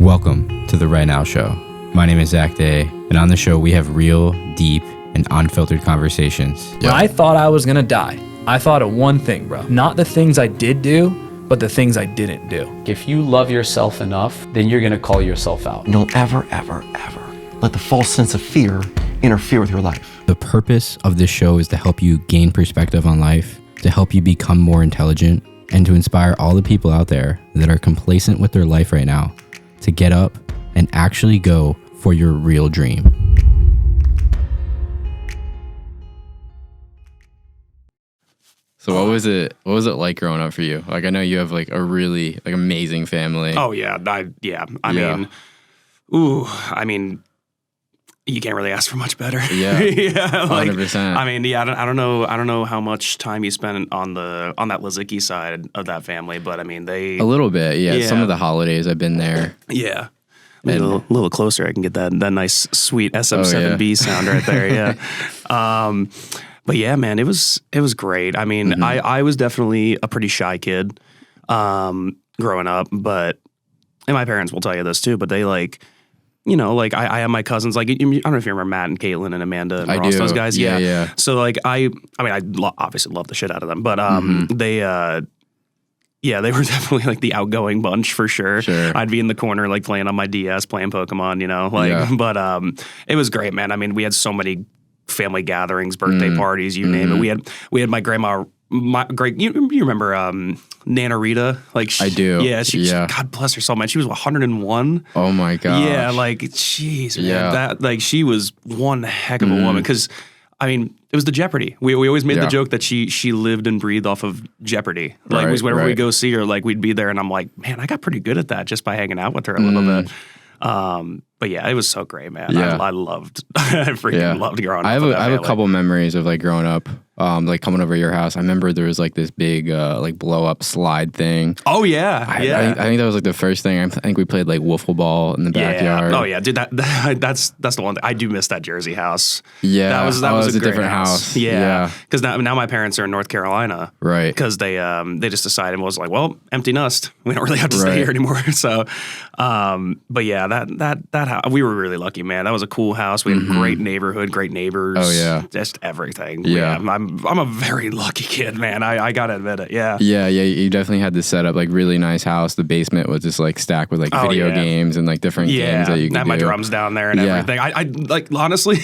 Welcome to the Right Now Show. My name is Zach Day, and on the show we have real, deep, and unfiltered conversations. When I thought I was gonna die, I thought of one thing, bro. Not the things I did do, but the things I didn't do. If you love yourself enough, then you're gonna call yourself out. Don't ever let the false sense of fear interfere with your life. The purpose of this show is to help you gain perspective on life, to help you become more intelligent, and to inspire all the people out there that are complacent with their life right now to get up and actually go for your real dream. So what was it like growing up for you? Like, I know you have like a really like amazing family. Oh yeah. I mean, you can't really ask for much better. Yeah. Yeah. Like, 100%. I mean, yeah, I don't know how much time you spent on that Lizicki side of that family, but I mean, a little bit. Yeah. Some of the holidays I've been there. Yeah. A little closer, I can get that nice sweet SM7B sound right there. Yeah. But yeah, man, it was great. I mean, I was definitely a pretty shy kid growing up, and my parents will tell you this too, but they like, you know, like I have my cousins, like, I don't know if you remember Matt and Caitlin and Amanda and Ross, those guys. Yeah. So like, I obviously love the shit out of them, but they were definitely like the outgoing bunch for sure. I'd be in the corner like playing on my DS, playing Pokemon, you know, but it was great, man. I mean, we had so many family gatherings, birthday parties, you name it. We had my grandma, you remember Nana Rita? Like I do. Yeah, God bless her soul, man. She was 101. Oh my god. Yeah, like jeez, man. That like she was one heck of a woman. Because I mean, it was the Jeopardy. We always made the joke that she lived and breathed off of Jeopardy. Like whenever we go see her, like we'd be there, and I'm like, man, I got pretty good at that just by hanging out with her a little bit. But yeah, it was so great, man. Yeah. I freaking loved growing up. I have a couple memories of like growing up, like coming over to your house. I remember there was like this big like blow up slide thing. Oh yeah, I think that was like the first thing. I think we played like wiffle ball in the backyard. Oh yeah, dude, that's the one thing. I do miss that Jersey house. Yeah, that was a great different house. Yeah, because now my parents are in North Carolina. Right. Because they just decided was like, well, empty nest. We don't really have to stay here anymore. So, but yeah, that we were really lucky, man. That was a cool house. We had a great neighborhood, great neighbors. Oh yeah, just everything. Yeah, I'm a very lucky kid, man. I gotta admit it. Yeah. Yeah. You definitely had this setup, like really nice house. The basement was just like stacked with like video games and like different games that you could do. My drums down there and everything. I like honestly,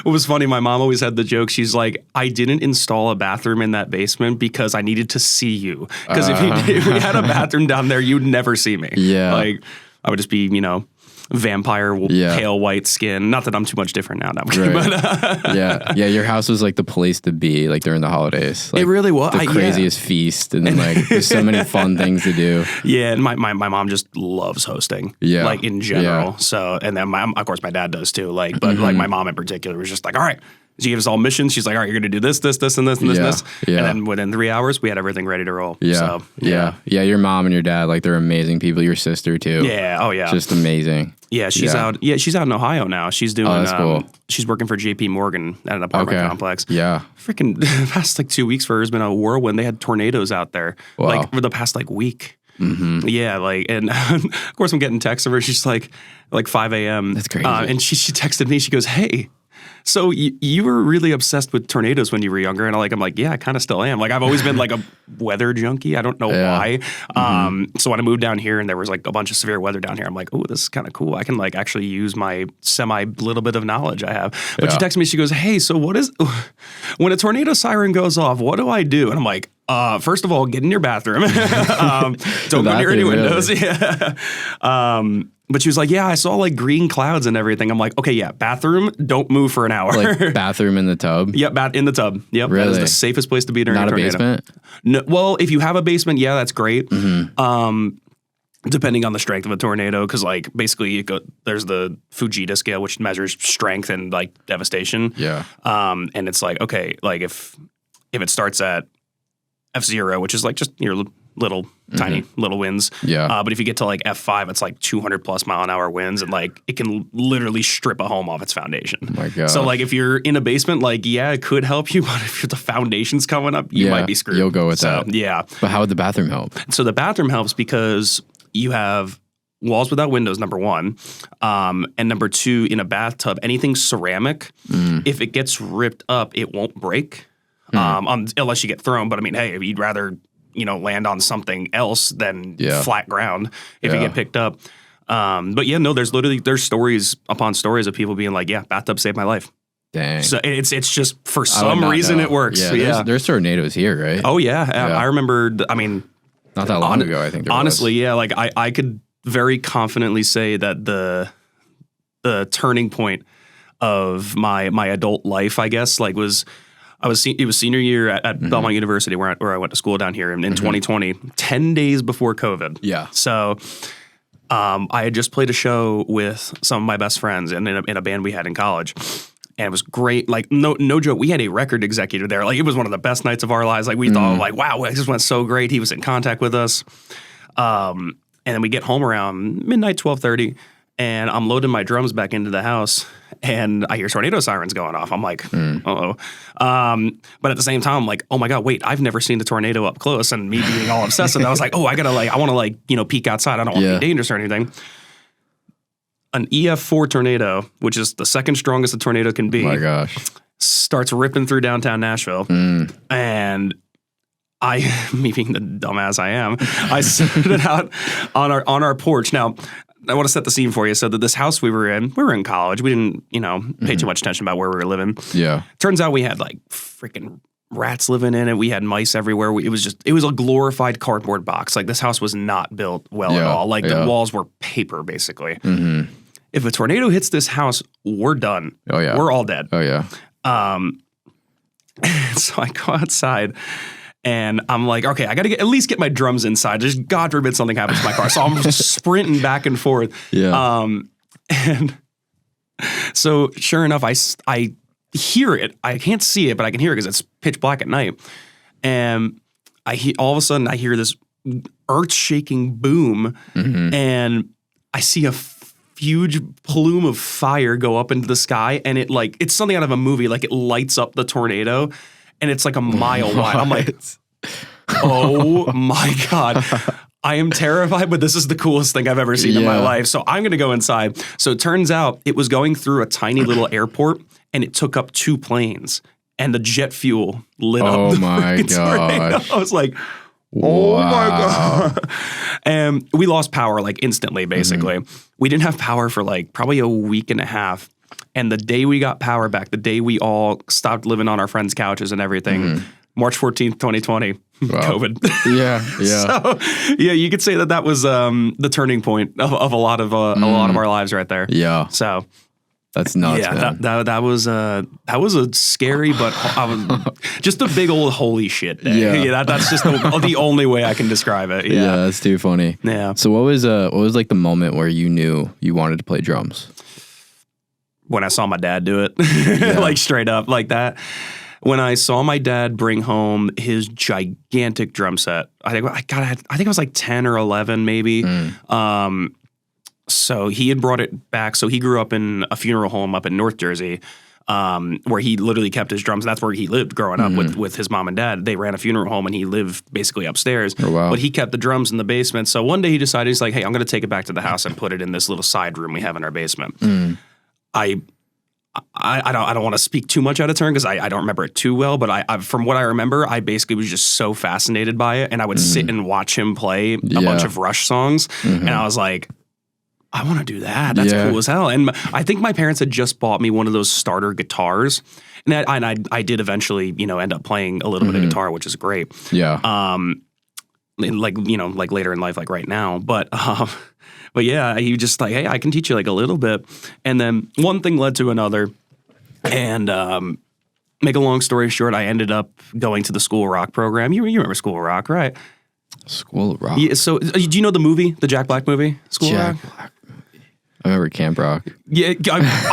it was funny. My mom always had the joke. She's like, I didn't install a bathroom in that basement because I needed to see you. Because if we had a bathroom down there, you'd never see me. Yeah. Like I would just be, you know, vampire pale white skin. Not that I'm too much different now. But yeah. Your house was like the place to be, like during the holidays. Like, it really was the craziest feast, and then like there's so many fun things to do. Yeah, and my mom just loves hosting. Yeah, like in general. Yeah. So, and then of course my dad does too. Like, but like my mom in particular was just like, all right. She gave us all missions. She's like, all right, you're going to do this, and this, and this, and this. Yeah. And then within 3 hours, we had everything ready to roll. Yeah. So, yeah. Your mom and your dad, like, they're amazing people. Your sister, too. Yeah. Oh, yeah. Just amazing. Yeah. She's out. Yeah. She's out in Ohio now. She's doing, that's cool. She's working for JP Morgan at an apartment complex. Yeah. Freaking the past like 2 weeks for her has been a whirlwind. They had tornadoes out there, like for the past like week. Mm-hmm. Yeah, like, and of course I'm getting texts of her. She's like 5 a.m. That's crazy. And she texted me. She goes, hey, so you were really obsessed with tornadoes when you were younger, and I'm like, yeah, I kind of still am. Like, I've always been like a weather junkie. I don't know why. So when I moved down here and there was like a bunch of severe weather down here, I'm like, oh, this is kind of cool. I can like actually use my little bit of knowledge I have. But she texted me. She goes, hey, so what is when a tornado siren goes off? What do I do? And I'm like, first of all, get in your bathroom. Don't go near any windows. Really? Yeah. But she was like, yeah, I saw like green clouds and everything. I'm like, okay, yeah, bathroom, don't move for an hour. Like bathroom in the tub? Yep, in the tub. Yep, really? That is the safest place to be during a tornado. Not a basement? No, well, if you have a basement, yeah, that's great. Mm-hmm. Depending on the strength of a tornado, because like basically there's the Fujita scale, which measures strength and like devastation. Yeah. And it's like, okay, like if it starts at F0, which is like just your little tiny little winds. Yeah. But if you get to like F5, it's like 200 plus mile an hour winds, and like it can literally strip a home off its foundation. Oh my God. So like if you're in a basement, like yeah, it could help you, but if the foundation's coming up, you might be screwed. You'll go with that. Yeah. But how would the bathroom help? So the bathroom helps because you have walls without windows, number one. And number two, in a bathtub, anything ceramic, if it gets ripped up, it won't break unless you get thrown. But I mean, hey, you'd rather, land on something else than flat ground if you get picked up. But yeah, no, there's stories upon stories of people being like, yeah, bathtub saved my life. Dang. So it's just for some reason it works. Yeah, there's tornadoes here, right? Oh yeah. I remember. I mean, not that long ago. I think. Honestly, yeah. Like I could very confidently say that the turning point of my adult life, I guess, like it was senior year at Belmont University where I went to school down here in 2020, 10 days before COVID. Yeah. So. I had just played a show with some of my best friends and in a band we had in college. And it was great. Like, no joke. We had a record executive there. Like, it was one of the best nights of our lives. Like, we thought, like, wow, it just went so great. He was in contact with us. And then we get home around midnight, 12:30, and I'm loading my drums back into the house, and I hear tornado sirens going off. I'm like, uh-oh. But at the same time, I'm like, oh my God, wait, I've never seen the tornado up close. And me being all obsessive, I was like, oh, I want to peek outside. I don't want to be dangerous or anything. An EF4 tornado, which is the second strongest a tornado can be, oh my gosh, starts ripping through downtown Nashville. And me being the dumbass I am, I stood out on our porch. Now, I want to set the scene for you. So that this house we were in college. We didn't, pay too much attention about where we were living. Yeah. Turns out we had like freaking rats living in it. We had mice everywhere. It was a glorified cardboard box. Like this house was not built well at all. Like the walls were paper basically. If a tornado hits this house, we're done. Oh yeah. We're all dead. Oh yeah. So I go outside and I'm like, okay, I got to at least get my drums inside. Just God forbid something happens to my car. So I'm just sprinting back and forth. Yeah. And so sure enough, I hear it. I can't see it, but I can hear it because it's pitch black at night. And all of a sudden I hear this earth-shaking boom, and I see a huge plume of fire go up into the sky, and it's something out of a movie. Like it lights up the tornado, and it's like a mile wide. I'm like, oh my God. I am terrified, but this is the coolest thing I've ever seen in my life. So I'm going to go inside. So it turns out it was going through a tiny little airport, and it took up 2 planes, and the jet fuel lit up the tornado. I was like, oh my God. And we lost power like instantly, basically. We didn't have power for like probably a week and a half. And the day we got power back, the day we all stopped living on our friends' couches and everything, March 14th, 2020, COVID. Yeah. So, yeah, you could say that was the turning point of a lot of our lives right there. Yeah. So that's nuts. Yeah, man. That was a scary, but just a big old holy shit day. Yeah, that's just the only way I can describe it. Yeah, that's too funny. Yeah. So what was like the moment where you knew you wanted to play drums? When I saw my dad do it, like straight up like that. When I saw my dad bring home his gigantic drum set, I think it was like 10 or 11 maybe. So he had brought it back. So he grew up in a funeral home up in North Jersey, where he literally kept his drums. That's where he lived growing up with his mom and dad. They ran a funeral home, and he lived basically upstairs. Oh, wow. But he kept the drums in the basement. So one day he decided, he's like, hey, I'm going to take it back to the house and put it in this little side room we have in our basement. I don't want to speak too much out of turn because I don't remember it too well, but I from what I remember, I basically was just so fascinated by it, and I would sit and watch him play a bunch of Rush songs, and I was like, I want to do that. That's cool as hell. And I think my parents had just bought me one of those starter guitars, and I did eventually, end up playing a little bit of guitar, which is great. Yeah. Like later in life, like right now, but yeah, he just like, hey, I can teach you like a little bit. And then one thing led to another. And make a long story short, I ended up going to the School of Rock program. You remember School of Rock, right? School of Rock? Yeah, so do you know the movie, the Jack Black movie, School of Rock? Black movie. I remember Camp Rock. Yeah,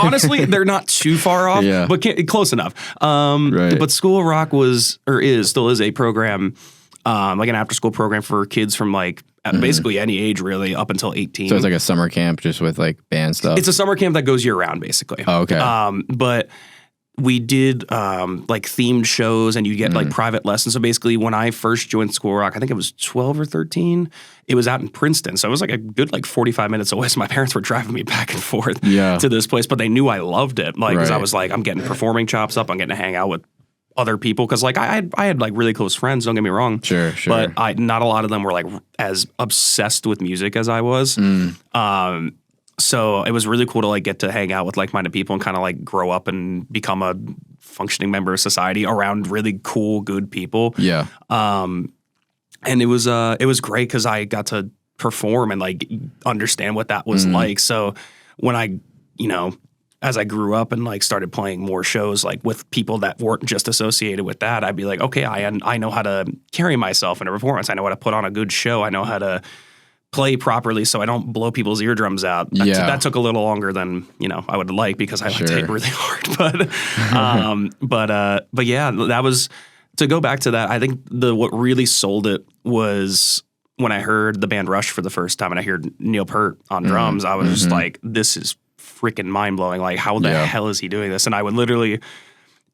honestly, they're not too far off, but close enough. Right. But School of Rock still is a program, like an after-school program for kids from like basically any age really up until 18. So it's like a summer camp just with like band stuff? It's a summer camp that goes year-round basically. Oh, okay. But we did like themed shows, and you get like private lessons. So basically, when I first joined School Rock, I think it was 12 or 13. It was out in Princeton, so it was like a good like 45 minutes away. So my parents were driving me back and forth to this place, but they knew I loved it. Like, because I was like, I'm getting performing chops up. I'm getting to hang out with other people, because like I had like really close friends. Don't get me wrong, sure. But not a lot of them were like as obsessed with music as I was. So it was really cool to like get to hang out with like-minded people and kind of like grow up and become a functioning member of society around really cool, good people. Yeah. And it was great because I got to perform and like understand what that was like. So when I, as I grew up and like started playing more shows like with people that weren't just associated with that, I'd be like, okay, I know how to carry myself in a performance. I know how to put on a good show. I know how to play properly so I don't blow people's eardrums out. That took a little longer than, I would like, because I like tape really hard. But yeah, that was, to go back to that, I think what really sold it was when I heard the band Rush for the first time and I heard Neil Peart on drums. I was just like, this is freaking mind blowing. Like, how the hell is he doing this? And I would literally,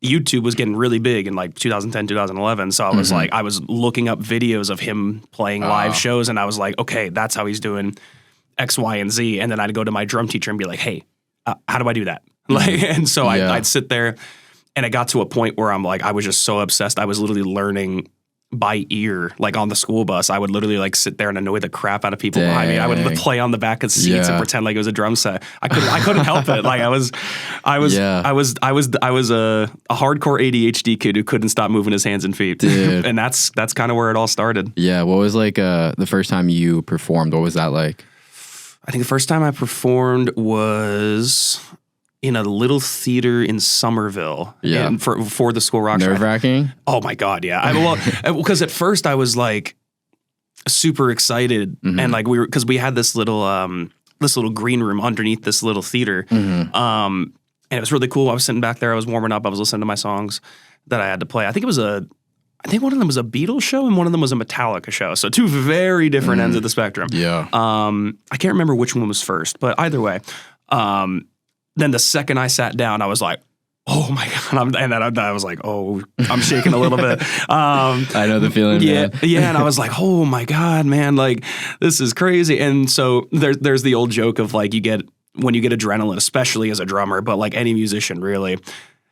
YouTube was getting really big in like 2010, 2011. So I was like, I was looking up videos of him playing live shows, and I was like, okay, that's how he's doing X, Y, and Z. And then I'd go to my drum teacher and be like, hey, how do I do that? Like, and so I'd sit there, and it got to a point where I'm like, I was just so obsessed. I was literally learning by ear, like on the school bus. I would literally like sit there and annoy the crap out of people behind me. I would play on the back of seats and pretend like it was a drum set. I couldn't help it. Like I was a hardcore ADHD kid who couldn't stop moving his hands and feet. Dude. And that's kind of where it all started. Yeah. What was like the first time you performed? What was that like? I think the first time I performed was in a little theater in Somerville. Yeah. And for the School Rock show. Nerve-wracking? Oh my God, yeah. Because at first I was like super excited, and like because we had this little green room underneath this little theater. And it was really cool. I was sitting back there, I was warming up, I was listening to my songs that I had to play. I think one of them was a Beatles show and one of them was a Metallica show. So two very different ends of the spectrum. Yeah. I can't remember which one was first, but either way. Then the second I sat down, I was like, oh my God. And then I was like, oh, I'm shaking a little bit. I know the feeling, man. Yeah. And I was like, oh my God, man, like this is crazy. And so there's the old joke of like, when you get adrenaline, especially as a drummer, but like any musician really,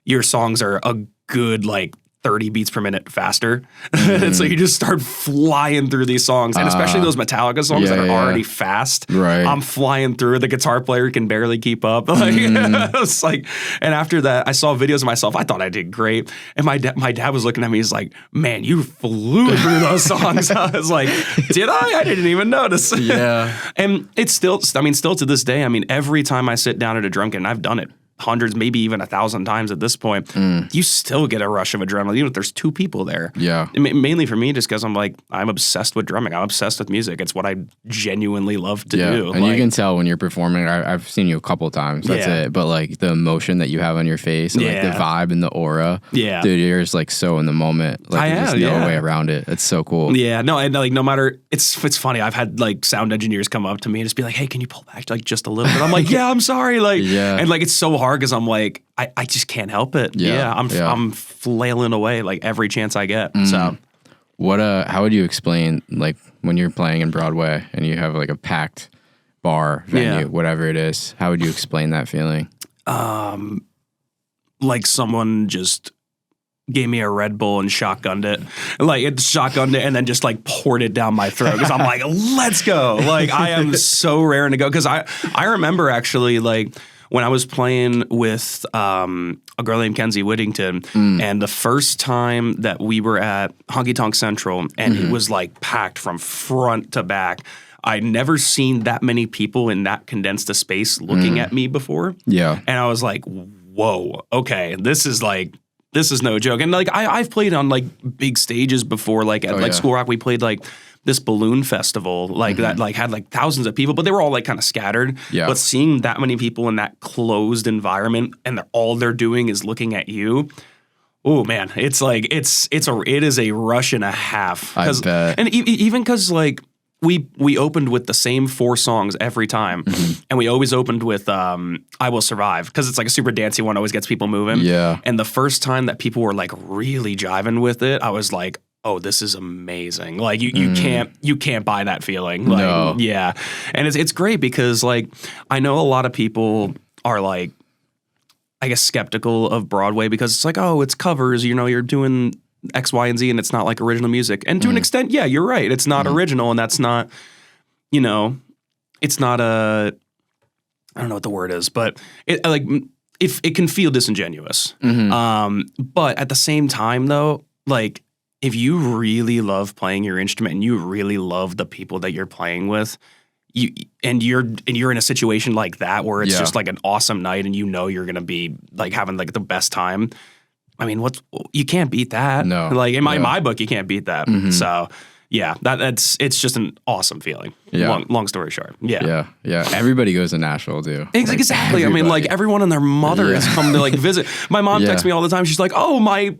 your songs are a good like 30 beats per minute faster. And so you just start flying through these songs. And especially those Metallica songs that are already fast. Right. I'm flying through. The guitar player can barely keep up. Like, I was like, and after that, I saw videos of myself. I thought I did great. And my dad was looking at me. He's like, man, you flew through those songs. I was like, did I? I didn't even notice. Yeah. And it's still to this day, I mean, every time I sit down at a drum kit, and I've done it hundreds, maybe even 1,000 times at this point, you still get a rush of adrenaline, even if there's two people there. Yeah. Mainly for me, just because I'm obsessed with drumming. I'm obsessed with music. It's what I genuinely love to do. And you can tell when you're performing. I've seen you a couple times. That's it. But like the emotion that you have on your face, and like the vibe and the aura. Yeah. Dude, you're just like so in the moment. Like there's just no way around it. It's so cool. Yeah. No, and like no matter, it's funny. I've had like sound engineers come up to me and just be like, hey, can you pull back like just a little bit? I'm like, yeah, I'm sorry. Like, and like it's so hard because I'm like, I just can't help it. I'm flailing away like every chance I get. So how would you explain like when you're playing in Broadway and you have like a packed bar venue, whatever it is, how would you explain that feeling? Like someone just gave me a Red Bull and shotgunned it. Like it shotgunned it and then just like poured it down my throat. Because I'm like, let's go. Like I am so raring to go. Because I remember actually like when I was playing with a girl named Kenzie Whittington, and the first time that we were at Honky Tonk Central, and it was like packed from front to back. I'd never seen that many people in that condensed a space looking at me before. Yeah. And I was like, whoa, okay, this is no joke. And like I've played on like big stages before, like at School Rock, we played like this balloon festival, like that like had like thousands of people, but they were all like kind of scattered. Yeah. But seeing that many people in that closed environment and all they're doing is looking at you. Oh man, it's like it is a rush and a half. I bet. And even because like we opened with the same 4 songs every time, and we always opened with "I Will Survive" because it's like a super dancey one, always gets people moving. Yeah. And the first time that people were like really jiving with it, I was like, oh, this is amazing. Like you can't buy that feeling. Like, No. yeah. And it's great because like I know a lot of people are like, I guess, skeptical of Broadway because it's like, oh, it's covers, you know, you're doing X, Y, and Z and it's not like original music. And to an extent, yeah, you're right. It's not original and that's not, you know, it's not I don't know what the word is, but it like if it can feel disingenuous. But at the same time though, like if you really love playing your instrument and you really love the people that you're playing with, you're in a situation like that where it's just like an awesome night and you know you're gonna be like having like the best time. I mean, you can't beat that. No. Like in my book, you can't beat that. So yeah, it's just an awesome feeling. Yeah. Long story short. Yeah. Yeah. Everybody goes to Nashville, too. Exactly. I mean, like everyone and their mother has come to like visit. My mom texts me all the time. She's like, "Oh, my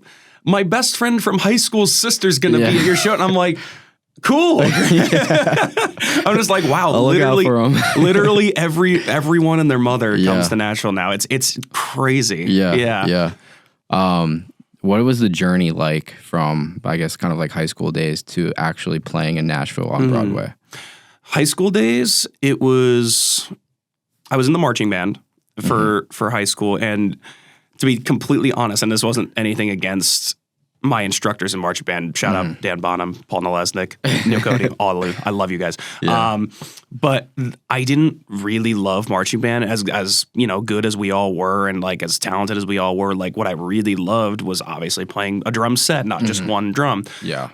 best friend from high school's sister's gonna be at your show," and I'm like, cool. I'm just like, wow, literally everyone and their mother comes to Nashville now. It's crazy. Yeah. What was the journey like from, I guess, kind of like high school days to actually playing in Nashville on Broadway? High school days, I was in the marching band for high school, and to be completely honest, and this wasn't anything against my instructors in marching band. Shout out Dan Bonham, Paul Nalesnik, Neil Cody, all of you. I love you guys. But I didn't really love marching band as you know, good as we all were and like as talented as we all were. Like what I really loved was obviously playing a drum set, not just one drum. Yeah.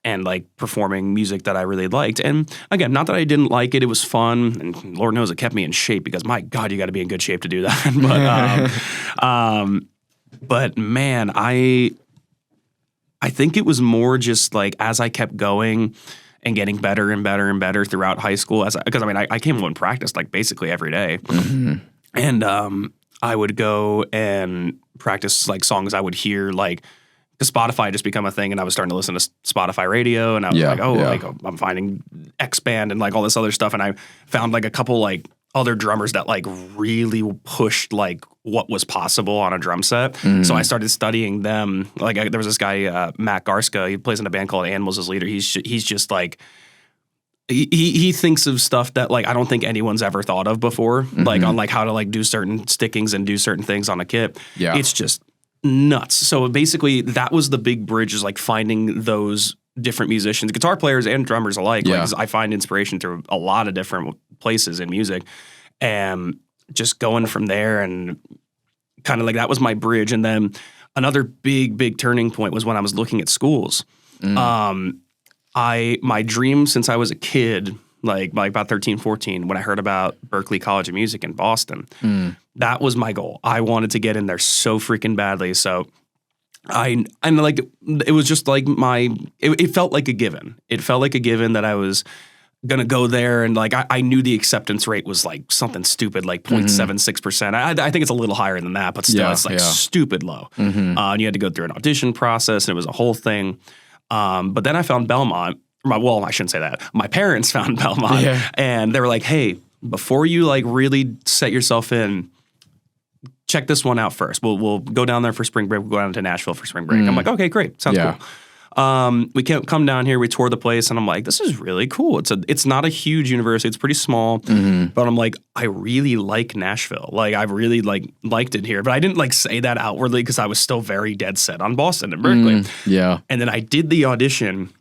And like performing music that I really liked. And again, not that I didn't like it, it was fun. And Lord knows it kept me in shape because my God, you got to be in good shape to do that. But man, I think it was more just like as I kept going and getting better and better and better throughout high school. Because I mean, I came home and practiced like basically every day. And I would go and practice like songs I would hear like, because Spotify had just become a thing, and I was starting to listen to Spotify radio, and I was like, I'm finding X Band and like all this other stuff, and I found like a couple like other drummers that like really pushed like what was possible on a drum set. So I started studying them. Like there was this guy, Matt Garska, he plays in a band called Animals as Leader. He's just like, he thinks of stuff that like I don't think anyone's ever thought of before, like on like how to like do certain stickings and do certain things on a kit. Yeah. It's just nuts. So basically that was the big bridge, is like finding those different musicians, guitar players and drummers alike. Yeah. Like, 'cause I find inspiration through a lot of different places in music, and just going from there, and kind of like that was my bridge. And then another big turning point was when I was looking at schools. My dream since I was a kid, like about 13, 14, when I heard about Berklee College of Music in Boston, that was my goal. I wanted to get in there so freaking badly. So I like, it was just like it felt like a given. It felt like a given that I was going to go there. And like, I knew the acceptance rate was like something stupid, like 0.76%. I think it's a little higher than that, but still it's like stupid low. And you had to go through an audition process, and it was a whole thing. But then I found Belmont. Well, I shouldn't say that. My parents found Belmont, and they were like, hey, before you like really set yourself in, check this one out first. We'll go down there for spring break. We'll go down to Nashville for spring break. I'm like, okay, great. Sounds cool. We can't come down here. We toured the place, and I'm like, this is really cool. It's not a huge university. It's pretty small, but I'm like, I really like Nashville. Like, I really liked it here, but I didn't like say that outwardly because I was still very dead set on Boston and Berklee. And then I did the audition,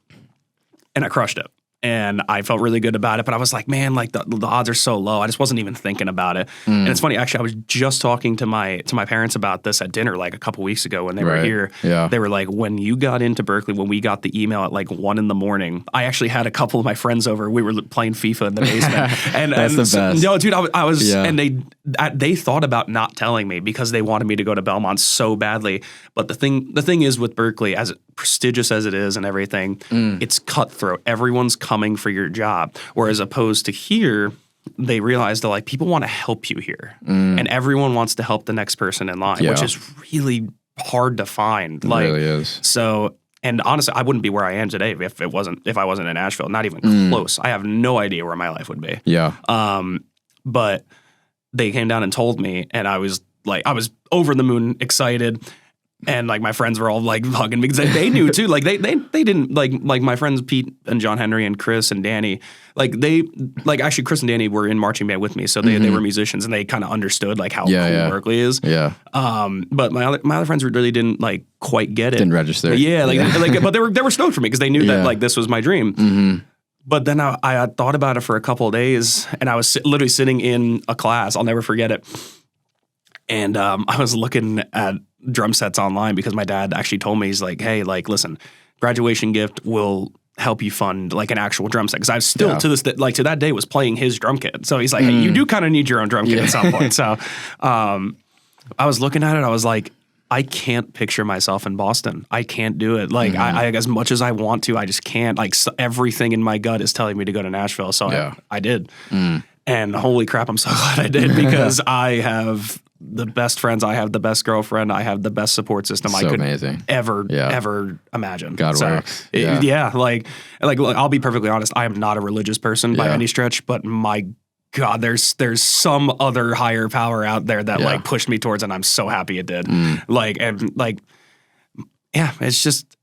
and I crushed it. And I felt really good about it, but I was like, man, like the odds are so low. I just wasn't even thinking about it. And it's funny, actually, I was just talking to my parents about this at dinner like a couple weeks ago when they were here. They were like, when you got into Berklee, when we got the email at like 1 a.m, I actually had a couple of my friends over. We were playing FIFA in the basement. And That's the best. No, dude, I was, and they thought about not telling me because they wanted me to go to Belmont so badly. But the thing is with Berklee, as prestigious as it is and everything, it's cutthroat. Everyone's coming for your job. Whereas opposed to here, they realized that like people want to help you here, and everyone wants to help the next person in line, which is really hard to find. It really is. So And honestly, I wouldn't be where I am today if I wasn't in Nashville. Not even close. I have no idea where my life would be. Yeah. But they came down and told me, and I was over the moon excited. And like my friends were all like hugging me because they knew too. Like they didn't like my friends Pete and John Henry and Chris and Danny. Actually Chris and Danny were in marching band with me, so they were musicians and they kind of understood like how cool Berkeley is. Yeah. But my other friends really didn't like quite get it. Didn't register. Yeah. But they were stoked for me because they knew that like this was my dream. Mm-hmm. But then I thought about it for a couple of days, and I was literally sitting in a class. I'll never forget it. And I was looking at drum sets online because my dad actually told me, he's like, hey, like, listen, graduation gift will help you fund like an actual drum set. Because I still to that day was playing his drum kit. So he's like, hey, you do kind of need your own drum kit at some point. So I was looking at it. I was like, I can't picture myself in Boston. I can't do it. Like I as much as I want to, I just can't. Like everything in my gut is telling me to go to Nashville. So I did. And holy crap, I'm so glad I did because I have the best friends. I have the best girlfriend. I have the best support system I could ever imagine. God works. Like look, I'll be perfectly honest. I am not a religious person by any stretch, but my God, there's some other higher power out there that like pushed me towards, and I'm so happy it did. It's just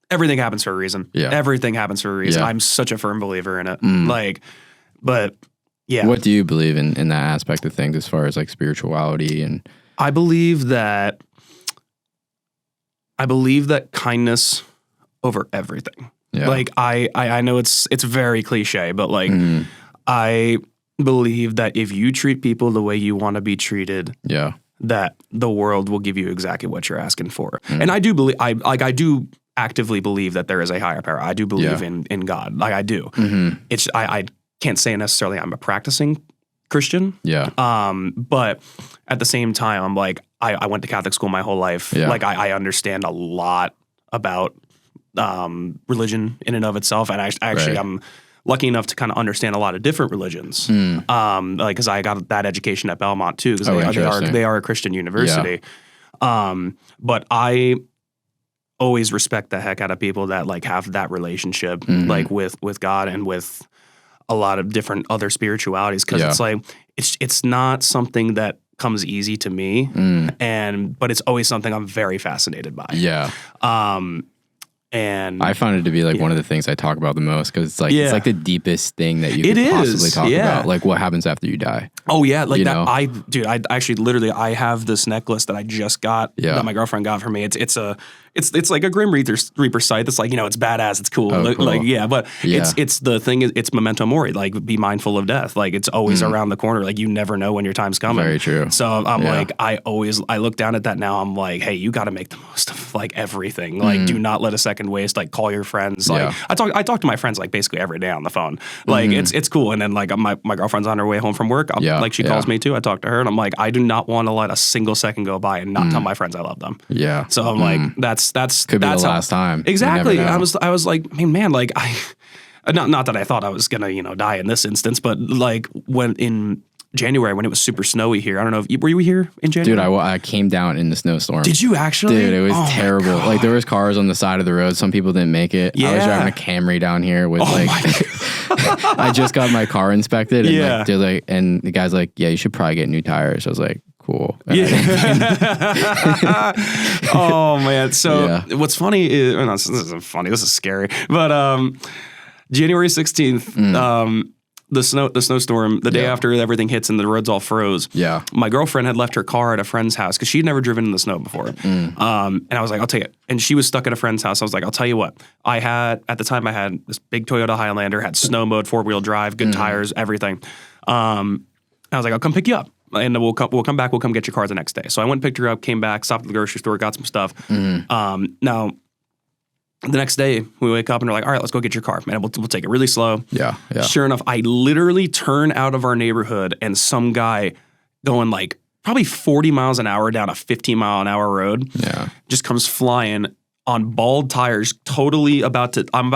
everything happens for a reason. Yeah. Everything happens for a reason. I'm such a firm believer in it. Yeah. What do you believe in that aspect of things as far as like spirituality and? I believe that kindness over everything. Yeah. Like I know it's very cliche, but like I believe that if you treat people the way you want to be treated, that the world will give you exactly what you're asking for. And I do believe I do actively believe that there is a higher power. I do believe in God. Like I do. It's I can't say necessarily I'm a practicing Christian. Yeah. But at the same time, I'm like, I went to Catholic school my whole life. Yeah. Like I understand a lot about religion in and of itself. And I'm lucky enough to kind of understand a lot of different religions. Because I got that education at Belmont too, because they are a Christian university. Yeah. But I always respect the heck out of people that like have that relationship like with God and with a lot of different other spiritualities, because it's like it's not something that comes easy to me, but it's always something I'm very fascinated by. Yeah. And I found it to be like one of the things I talk about the most, because it's like the deepest thing that you could possibly talk about. Like what happens after you die. Oh yeah, like that. I actually literally I have this necklace that I just got that my girlfriend got for me. It's like a Grim Reaper site that's like, it's badass, it's cool. Cool. Like it's the thing is it's memento mori, like be mindful of death. Like it's always around the corner. Like you never know when your time's coming. Very true. So I'm like I look down at that now. I'm like, hey, you got to make the most of like everything. Like do not let a second waste. Like call your friends. Like I talk to my friends like basically every day on the phone. Like it's cool. And then like my girlfriend's on her way home from work. Like she calls me too. I talk to her and I'm like, I do not want to let a single second go by and not tell my friends I love them. Yeah. So I'm like, that's could be the last time. Exactly. I was like, man, like not that I thought I was gonna die in this instance, but like when in January when it was super snowy here. I don't know if were you here in January? Dude, I came down in the snowstorm. Did you actually? Dude, it was terrible. Like there was cars on the side of the road. Some people didn't make it. Yeah. I was driving a Camry down here with I just got my car inspected and and the guy's like, yeah, you should probably get new tires. I was like, cool. Oh man. So what's funny is this isn't funny. This is scary. But January 16th, the snowstorm, the day after everything hits and the roads all froze. Yeah. My girlfriend had left her car at a friend's house because she'd never driven in the snow before. And I was like, I'll tell you. And she was stuck at a friend's house. I was like, I'll tell you what. At the time I had this big Toyota Highlander, had snow mode, 4-wheel drive, good tires, everything. I was like, I'll come pick you up. And we'll come back. We'll come get your car the next day. So I went and picked her up, came back, stopped at the grocery store, got some stuff. Now, the next day, we wake up and we're like, all right, let's go get your car. Man, we'll take it really slow. Yeah. Sure enough, I literally turn out of our neighborhood and some guy going like probably 40 miles an hour down a 15-mile-an-hour road just comes flying on bald tires, totally I'm about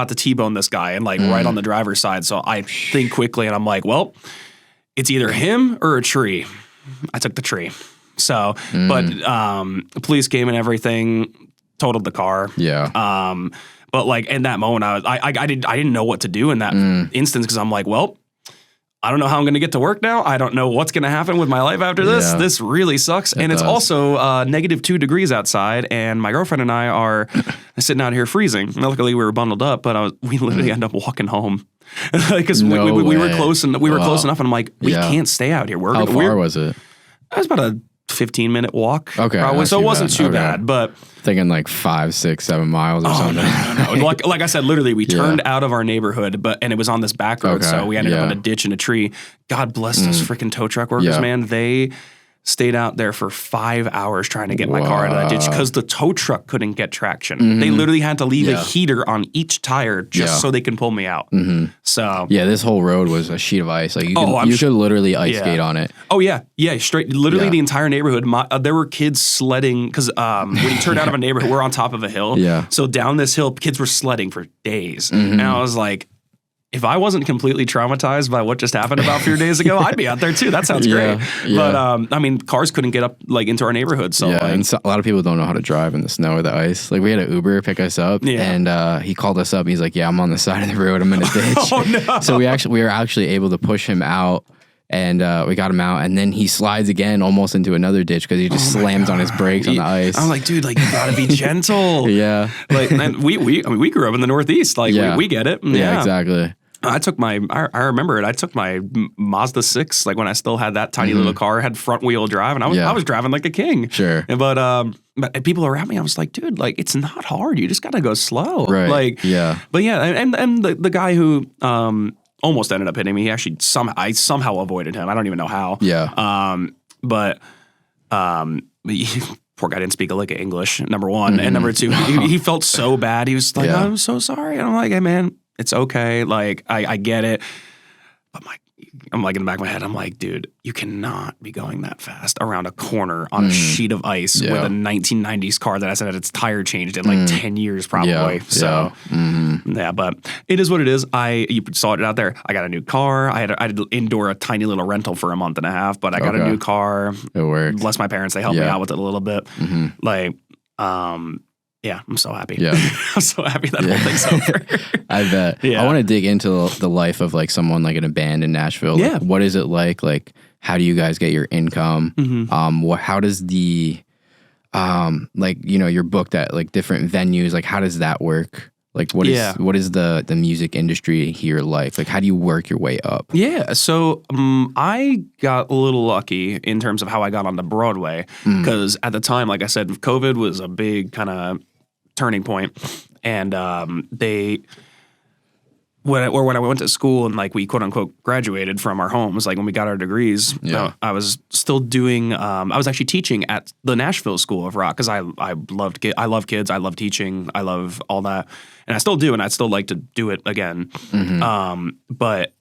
to T-bone this guy and like right on the driver's side. So I think quickly and I'm like, well, it's either him or a tree. I took the tree. So, but the police came and everything, totaled the car. Yeah. But like in that moment, I didn't know what to do in that instance because I'm like, well, I don't know how I'm going to get to work now. I don't know what's going to happen with my life after this. Yeah. This really sucks. And it's also -2 degrees outside, and my girlfriend and I are sitting out here freezing. Luckily, we were bundled up, but we literally ended up walking home because we were close and close enough. And I'm like, we can't stay out here. How far was it? It was about a 15-minute walk. Okay, probably. So it wasn't too bad, but thinking like 5, 6, 7 miles or something. No. Like I said, literally, we turned out of our neighborhood, and it was on this back road, so we ended up in a ditch and a tree. God bless those freaking tow truck workers, man. They stayed out there for 5 hours trying to get my car out of that ditch because the tow truck couldn't get traction. They literally had to leave a heater on each tire just so they can pull me out. So yeah, this whole road was a sheet of ice. Like you could literally ice skate on it. Oh yeah, straight. Literally the entire neighborhood. There were kids sledding because when you turn out of a neighborhood, we're on top of a hill. Yeah. So down this hill, kids were sledding for days, and I was like, if I wasn't completely traumatized by what just happened about a few days ago, I'd be out there too. That sounds great. Yeah. But I mean, cars couldn't get up like into our neighborhood. So and a lot of people don't know how to drive in the snow or the ice. Like we had an Uber pick us up, and he called us up. He's like, "Yeah, I'm on the side of the road. I'm in a ditch." Oh no! So we were actually able to push him out. And we got him out, and then he slides again almost into another ditch because he just slams on his brakes on the ice. I'm like, dude, like you gotta be gentle. Yeah. Like, and we grew up in the Northeast. Like we get it. Yeah, exactly. I remember it. I took my Mazda 6, like when I still had that tiny little car, had front wheel drive, and I was driving like a king. Sure. But people around me, I was like, dude, like it's not hard. You just gotta go slow. Right. Like, yeah. But yeah, and the guy who almost ended up hitting me, he actually I somehow avoided him. I don't even know how. Yeah. But poor guy didn't speak a lick of English, number one. And number two, he felt so bad. He was like, I'm so sorry. And I'm like, hey man, it's okay. Like, I get it. But I'm like in the back of my head, I'm like, dude, you cannot be going that fast around a corner on a sheet of ice with a 1990s car that hasn't had its tire changed in like 10 years probably. Yeah. So, but it is what it is. You saw it out there. I got a new car. I had to endure a tiny little rental for a month and a half, but I got a new car. It worked. Bless my parents. They helped me out with it a little bit. Like, yeah, I'm so happy. Yeah. I'm so happy that whole thing's over. I bet. Yeah. I want to dig into the life of like someone like in a band in Nashville. Yeah. Like, what is it like? Like, how do you guys get your income? How does the, like, you know, you're booked at like different venues. Like, how does that work? Like, what is the music industry here like? Like, how do you work your way up? Yeah, so I got a little lucky in terms of how I got onto Broadway because at the time, like I said, COVID was a big kind of turning point, and when I went to school and like we quote unquote graduated from our homes, like when we got our degrees, I was still doing. I was actually teaching at the Nashville School of Rock because I love kids, I love teaching, I love all that, and I still do, and I'd still like to do it again. But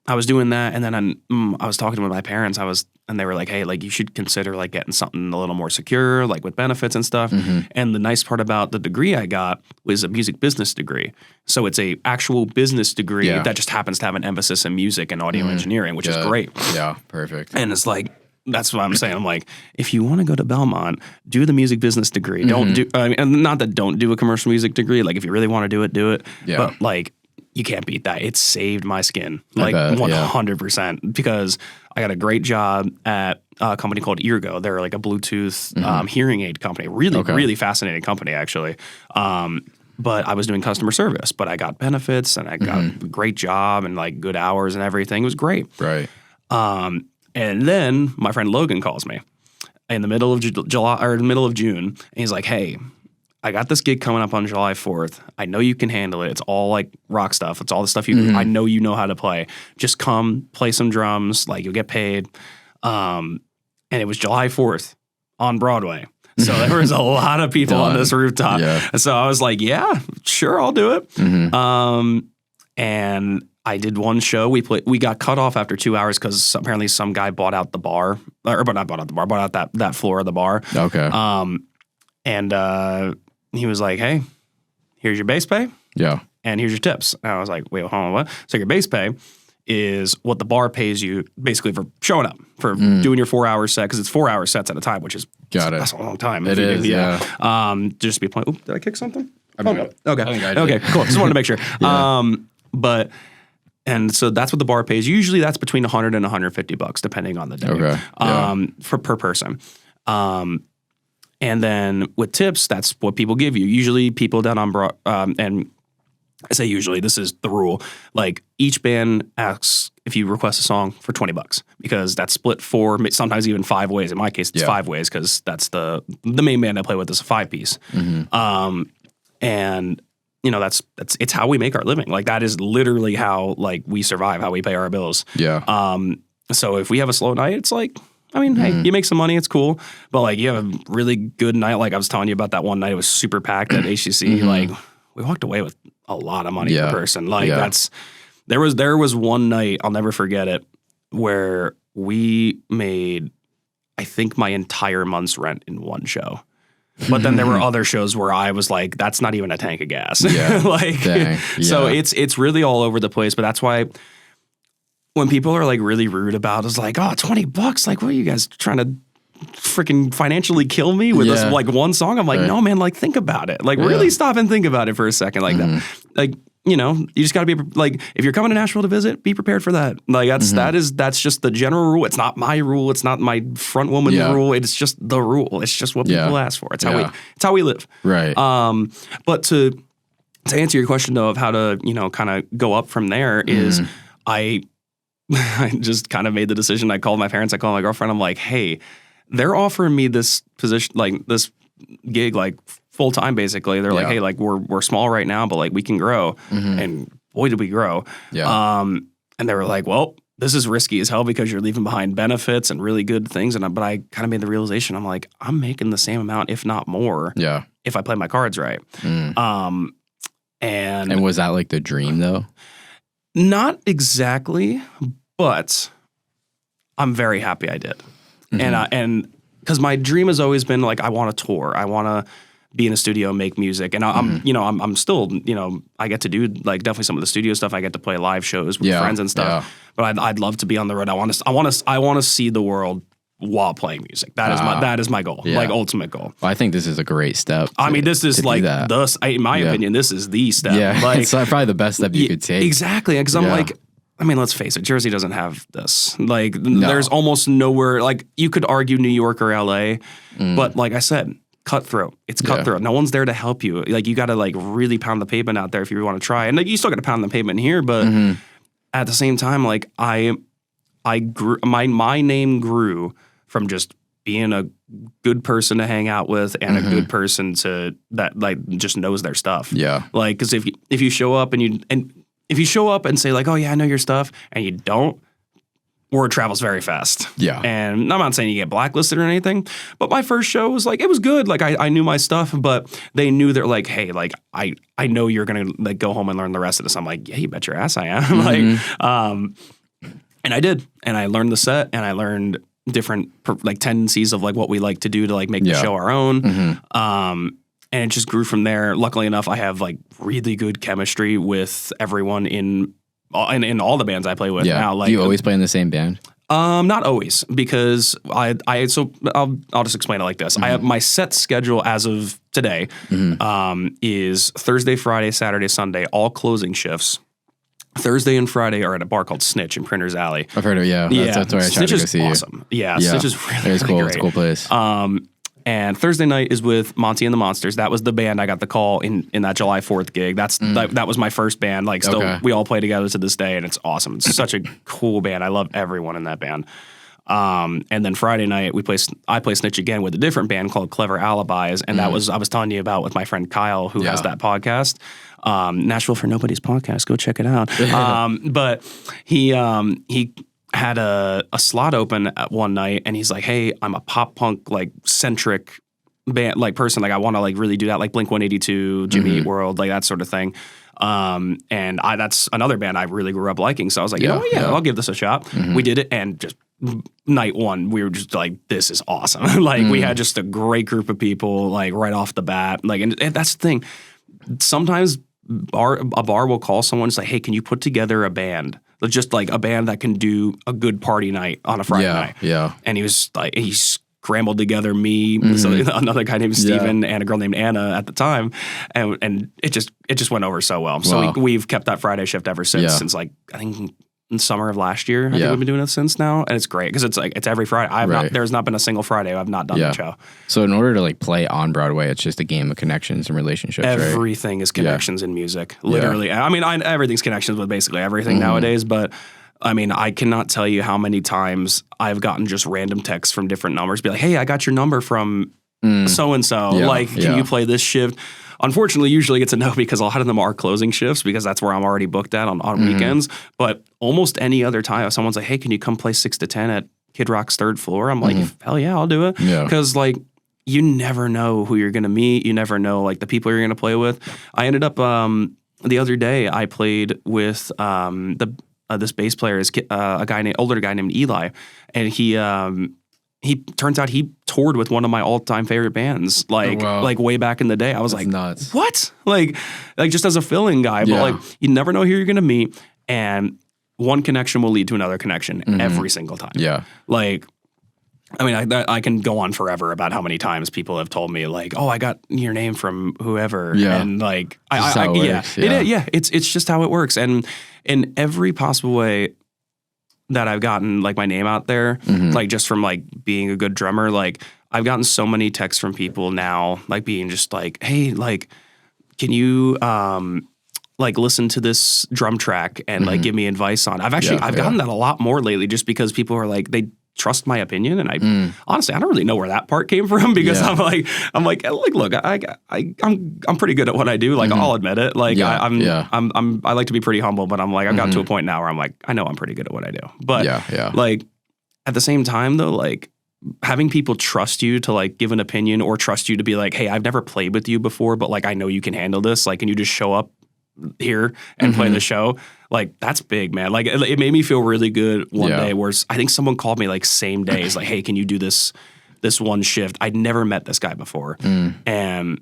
I was doing that, and then I was talking with my parents. And they were like, "Hey, like you should consider like getting something a little more secure, like with benefits and stuff." And the nice part about the degree I got was a music business degree. So it's a actual business degree that just happens to have an emphasis in music and audio engineering, which is great. Yeah, perfect. And it's like that's what I'm saying. I'm like, if you want to go to Belmont, do the music business degree. Don't do. I mean, not that don't do a commercial music degree. Like if you really want to do it, do it. Yeah. But like. You can't beat that. It saved my skin, like 100%, because I got a great job at a company called Eargo. They're like a Bluetooth hearing aid company. Really fascinating company, actually. But I was doing customer service, but I got benefits and I got a great job and like good hours and everything. It was great. Right. And then my friend Logan calls me in the middle of July or the middle of June, and he's like, "Hey, I got this gig coming up on July 4th. I know you can handle it. It's all like rock stuff. It's all the stuff I know you know how to play. Just come play some drums. Like you'll get paid." And it was July 4th on Broadway. So there was a lot of people on this rooftop. Yeah. So I was like, yeah, sure, I'll do it. And I did one show. We got cut off after 2 hours because apparently some guy bought out the bar, bought out that floor of the bar. Okay. And he was like, "Hey, here's your base pay. Yeah. And here's your tips." And I was like, "Wait, hold on, what?" So your base pay is what the bar pays you basically for showing up, for doing your 4-hour set, because it's 4-hour sets at a time, which is that's a long time. It is, yeah. Just to be playing. Did I kick something? Okay. Okay, cool. Just wanted to make sure. And so that's what the bar pays. Usually that's between $100 and $150 depending on the day. For per person. And then with tips, that's what people give you. Usually people down on and I say usually, this is the rule. Like each band asks if you request a song for $20 because that's split 4, sometimes even 5 ways. In my case, it's 5 ways because that's the main band I play with is a 5-piece. And you know, it's how we make our living. Like that is literally how like we survive, how we pay our bills. Yeah. So if we have a slow night, it's like, I mean, hey, you make some money, it's cool. But like you have a really good night. Like I was telling you about that one night, it was super packed at HCC. Like we walked away with a lot of money per person. Like there was one night, I'll never forget it, where we made, I think, my entire month's rent in one show. But then there were other shows where I was like, that's not even a tank of gas. Yeah. Like, so it's really all over the place. But that's why when people are like really rude about it, it's like, oh, $20. Like, what are you guys trying to freaking financially kill me with this like one song? I'm like, no, man, like think about it. Like really stop and think about it for a second like that. Like, you know, you just got to be like, if you're coming to Nashville to visit, be prepared for that. Like that's just the general rule. It's not my rule. It's not my front woman rule. It's just the rule. It's just what people ask for. It's how we live. Right. But to answer your question though of how to, you know, kind of go up from there is I just kind of made the decision. I called my parents, I called my girlfriend. I'm like, hey, they're offering me this position, like this gig, like full time basically. They're like, hey, like we're small right now, but like we can grow. And boy, did we grow. Yeah. And they were like, well, this is risky as hell because you're leaving behind benefits and really good things. But I kind of made the realization, I'm like, I'm making the same amount, if not more, if I play my cards right. And was that like the dream though? Not exactly, but I'm very happy I did. And because my dream has always been like, I want to tour. I want to be in a studio and make music. And I'm still, you know, I get to do like definitely some of the studio stuff. I get to play live shows with friends and stuff. But I'd love to be on the road. I want to see the world while playing music. That is my goal, like ultimate goal. Well, I think this is a great step. I mean, this is like in my opinion, this is the step. Yeah, like, it's probably the best step you could take. Exactly, because I'm like, I mean, let's face it, Jersey doesn't have this. Like, there's almost nowhere. Like, you could argue New York or LA, but like I said, cutthroat. It's cutthroat. No one's there to help you. Like, you got to like really pound the pavement out there if you want to try. And like, you still got to pound the pavement here, but at the same time, like I grew. My name grew from just being a good person to hang out with and a good person that like just knows their stuff. Yeah. Like, because if you show up if you show up and say like, oh yeah, I know your stuff, and you don't, word travels very fast. Yeah. And I'm not saying you get blacklisted or anything, but my first show was like, it was good. Like I knew my stuff, but they knew they're like, hey, like I know you're going to like go home and learn the rest of this. I'm like, yeah, you bet your ass I am. Like, and I did. And I learned the set and I learned different like tendencies of like what we like to do to like make the show our own. And it just grew from there. Luckily enough, I have like really good chemistry with everyone in all the bands I play with now. Like, do you always play in the same band? Not always, because I'll just explain it like this. I have my set schedule as of today is Thursday, Friday, Saturday, Sunday, all closing shifts. Thursday and Friday are at a bar called Snitch in Printers Alley. I've heard of it. That's where I tried to go see awesome. You. Yeah, Snitch is really cool. Great. It's a cool place. And Thursday night is with Monty and the Monsters. That was the band I got the call in that July 4th gig. That was my first band. Like, still, we all play together to this day, and it's awesome. It's such a cool band. I love everyone in that band. And then Friday night I play Snitch again with a different band called Clever Alibis, and that was I was telling you about with my friend Kyle, who has that podcast, Nashville for Nobody's podcast. Go check it out. But he had a slot open at one night, and he's like, hey, I'm a pop punk like centric band like person, like I want to like really do that, like Blink-182, Jimmy Eat World, like that sort of thing. And that's another band I really grew up liking, so I was like, I'll give this a shot. We did it, and just night one we were just like, this is awesome. Like we had just a great group of people like right off the bat, like, and that's the thing, sometimes a bar will call someone and say, hey, can you put together a band just like a band that can do a good party night on a Friday night. Yeah. And he was like, he scrambled together me, so another guy named Steven, and a girl named Anna at the time. And it just went over so well. So we've kept that Friday shift ever since like, I think in summer of last year. I think we've been doing it since now. And it's great because it's every Friday. There's not been a single Friday I've not done the show. So in order to like play on Broadway, it's just a game of connections and relationships, Everything is connections in music. Literally. I mean, everything's connections with basically everything nowadays, but I mean, I cannot tell you how many times I've gotten just random texts from different numbers, be like, hey, I got your number from so-and-so. Can you play this shift? Unfortunately, usually it's a no because a lot of them are closing shifts because that's where I'm already booked at on weekends. But almost any other time, if someone's like, hey, can you come play 6 to 10 at Kid Rock's third floor? I'm like, hell yeah, I'll do it. Because like, you never know who you're going to meet. You never know like the people you're going to play with. I ended up, the other day, I played with this bass player, is older guy named Eli. And he turns out he toured with one of my all-time favorite bands, like way back in the day. I was like, nuts. What? Like just as a filling guy, but like you never know who you're gonna meet, and one connection will lead to another connection every single time. Yeah. Like, I mean, I can go on forever about how many times people have told me like, oh, I got your name from whoever, and like, it's just how it works, and in every possible way that I've gotten like my name out there, like just from like being a good drummer, like I've gotten so many texts from people now, like being just like, hey, like, can you like listen to this drum track and like give me advice on it? I've gotten that a lot more lately, just because people are like, they trust my opinion, and I honestly I don't really know where that part came from, because I'm like look, I'm pretty good at what I do, like I'll admit it, like I like to be pretty humble, but I'm like I've gotten to a point now where I'm like I know I'm pretty good at what I do, but like at the same time though, like having people trust you to like give an opinion, or trust you to be like, hey, I've never played with you before, but like I know you can handle this, like, can you just show up here and play the show? Like, that's big, man. Like, it made me feel really good one day, where I think someone called me like same day. It's like, hey, can you do this one shift? I'd never met this guy before. And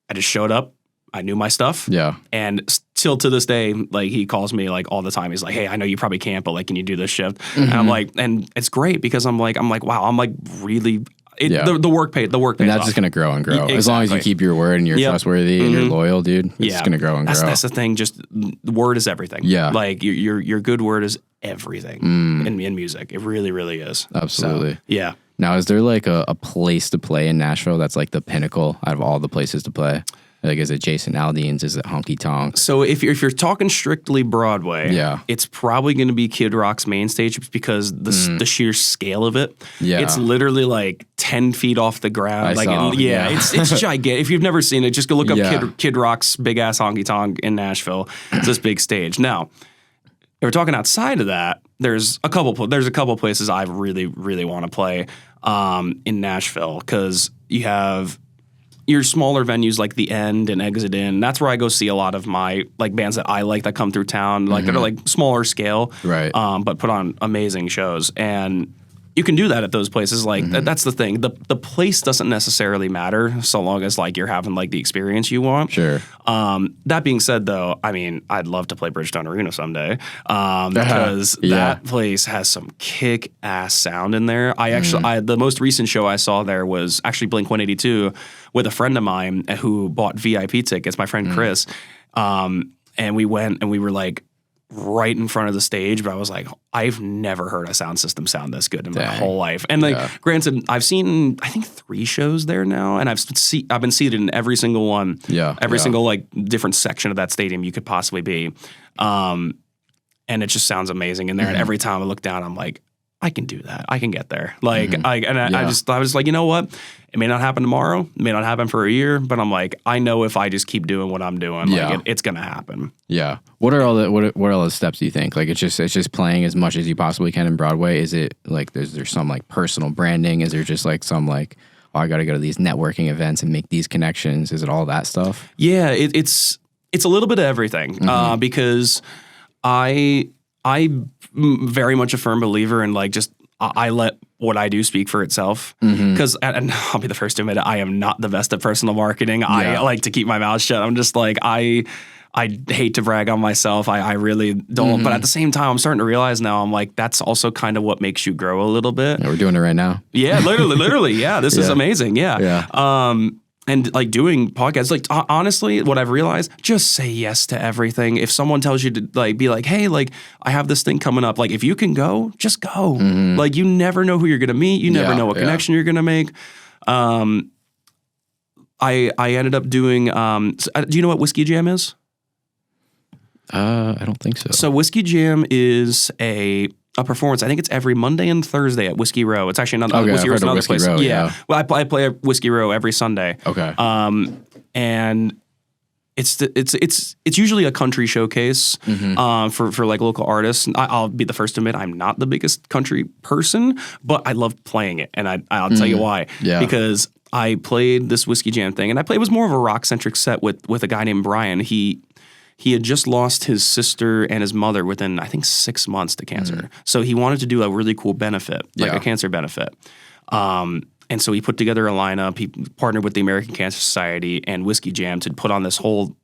I just showed up. I knew my stuff. Yeah. And still to this day, like, he calls me like all the time. He's like, hey, I know you probably can't, but like, can you do this shift? And I'm like, and it's great because I'm like, wow, I'm like really... The work paid. And that's just going to grow and grow. Exactly. As long as you keep your word and you're trustworthy and you're loyal, dude, it's just going to grow and grow. That's the thing. Just the word is everything. Yeah. Like your good word is everything in music. It really, really is. Absolutely. So, yeah. Now, is there like a place to play in Nashville that's like the pinnacle out of all the places to play? Like, is it Jason Aldean's? Is it Honky Tonk? So if you're talking strictly Broadway, it's probably going to be Kid Rock's main stage, because the sheer scale of it. Yeah. It's literally like 10 feet off the ground. It's gigantic. If you've never seen it, just go look up Kid Rock's big ass Honky Tonk in Nashville. It's this big stage. Now, if we're talking outside of that, there's a couple places I really, really want to play in Nashville, because you have your smaller venues like the End and Exit In. That's where I go see a lot of my like bands that I like that come through town, like that are like smaller scale, right? But put on amazing shows. And you can do that at those places. Like that's the thing. The place doesn't necessarily matter, so long as like you're having like the experience you want. Sure. That being said, though, I mean, I'd love to play Bridgestone Arena someday, because that place has some kick ass sound in there. The most recent show I saw there was actually Blink-182 with a friend of mine who bought VIP tickets. My friend Chris, and we went and we were like right in front of the stage, but I was like, I've never heard a sound system sound this good in my whole life. And like, granted, I've seen I think 3 shows there now, and I've been seated in every single one, every single like different section of that stadium you could possibly be, and it just sounds amazing in there. And every time I look down, I'm like, I can do that. I can get there. Like, I was like, you know what? It may not happen tomorrow. It may not happen for a year, but I'm like, I know if I just keep doing what I'm doing, like it's gonna happen. Yeah. What are all the steps do you think? Like, it's just playing as much as you possibly can in Broadway. Is it like there's some like personal branding? Is there just like some like, oh, I got to go to these networking events and make these connections? Is it all that stuff? Yeah, it's a little bit of everything, because I'm very much a firm believer in like just I let what I do speak for itself, because and I'll be the first to admit it, I am not the best at personal marketing. I like to keep my mouth shut. I'm just like I I hate to brag on myself. I really don't. But at the same time, I'm starting to realize now, I'm like, that's also kind of what makes you grow a little bit. Yeah, we're doing it right now. Yeah, literally. Yeah, this is amazing. Yeah. And like doing podcasts, like honestly, what I've realized, just say yes to everything. If someone tells you to like be like, hey, like I have this thing coming up, like if you can go, just go. Like you never know who you're gonna meet. You never know what connection you're gonna make. I ended up doing. Do you know what Whiskey Jam is? I don't think so. So Whiskey Jam is a performance. I think it's every Monday and Thursday at Whiskey Row. It's actually another Whiskey Row. Another place. Row, yeah. Well, I play at Whiskey Row every Sunday. Okay. And it's usually a country showcase for like local artists. I'll be the first to admit I'm not the biggest country person, but I love playing it, and I'll tell you why. Yeah. Because I played this Whiskey Jam thing, and it was more of a rock centric set with a guy named Brian. He had just lost his sister and his mother within, I think, 6 months to cancer. So he wanted to do a really cool benefit, like a cancer benefit. And so he put together a lineup. He partnered with the American Cancer Society and Whiskey Jam to put on this whole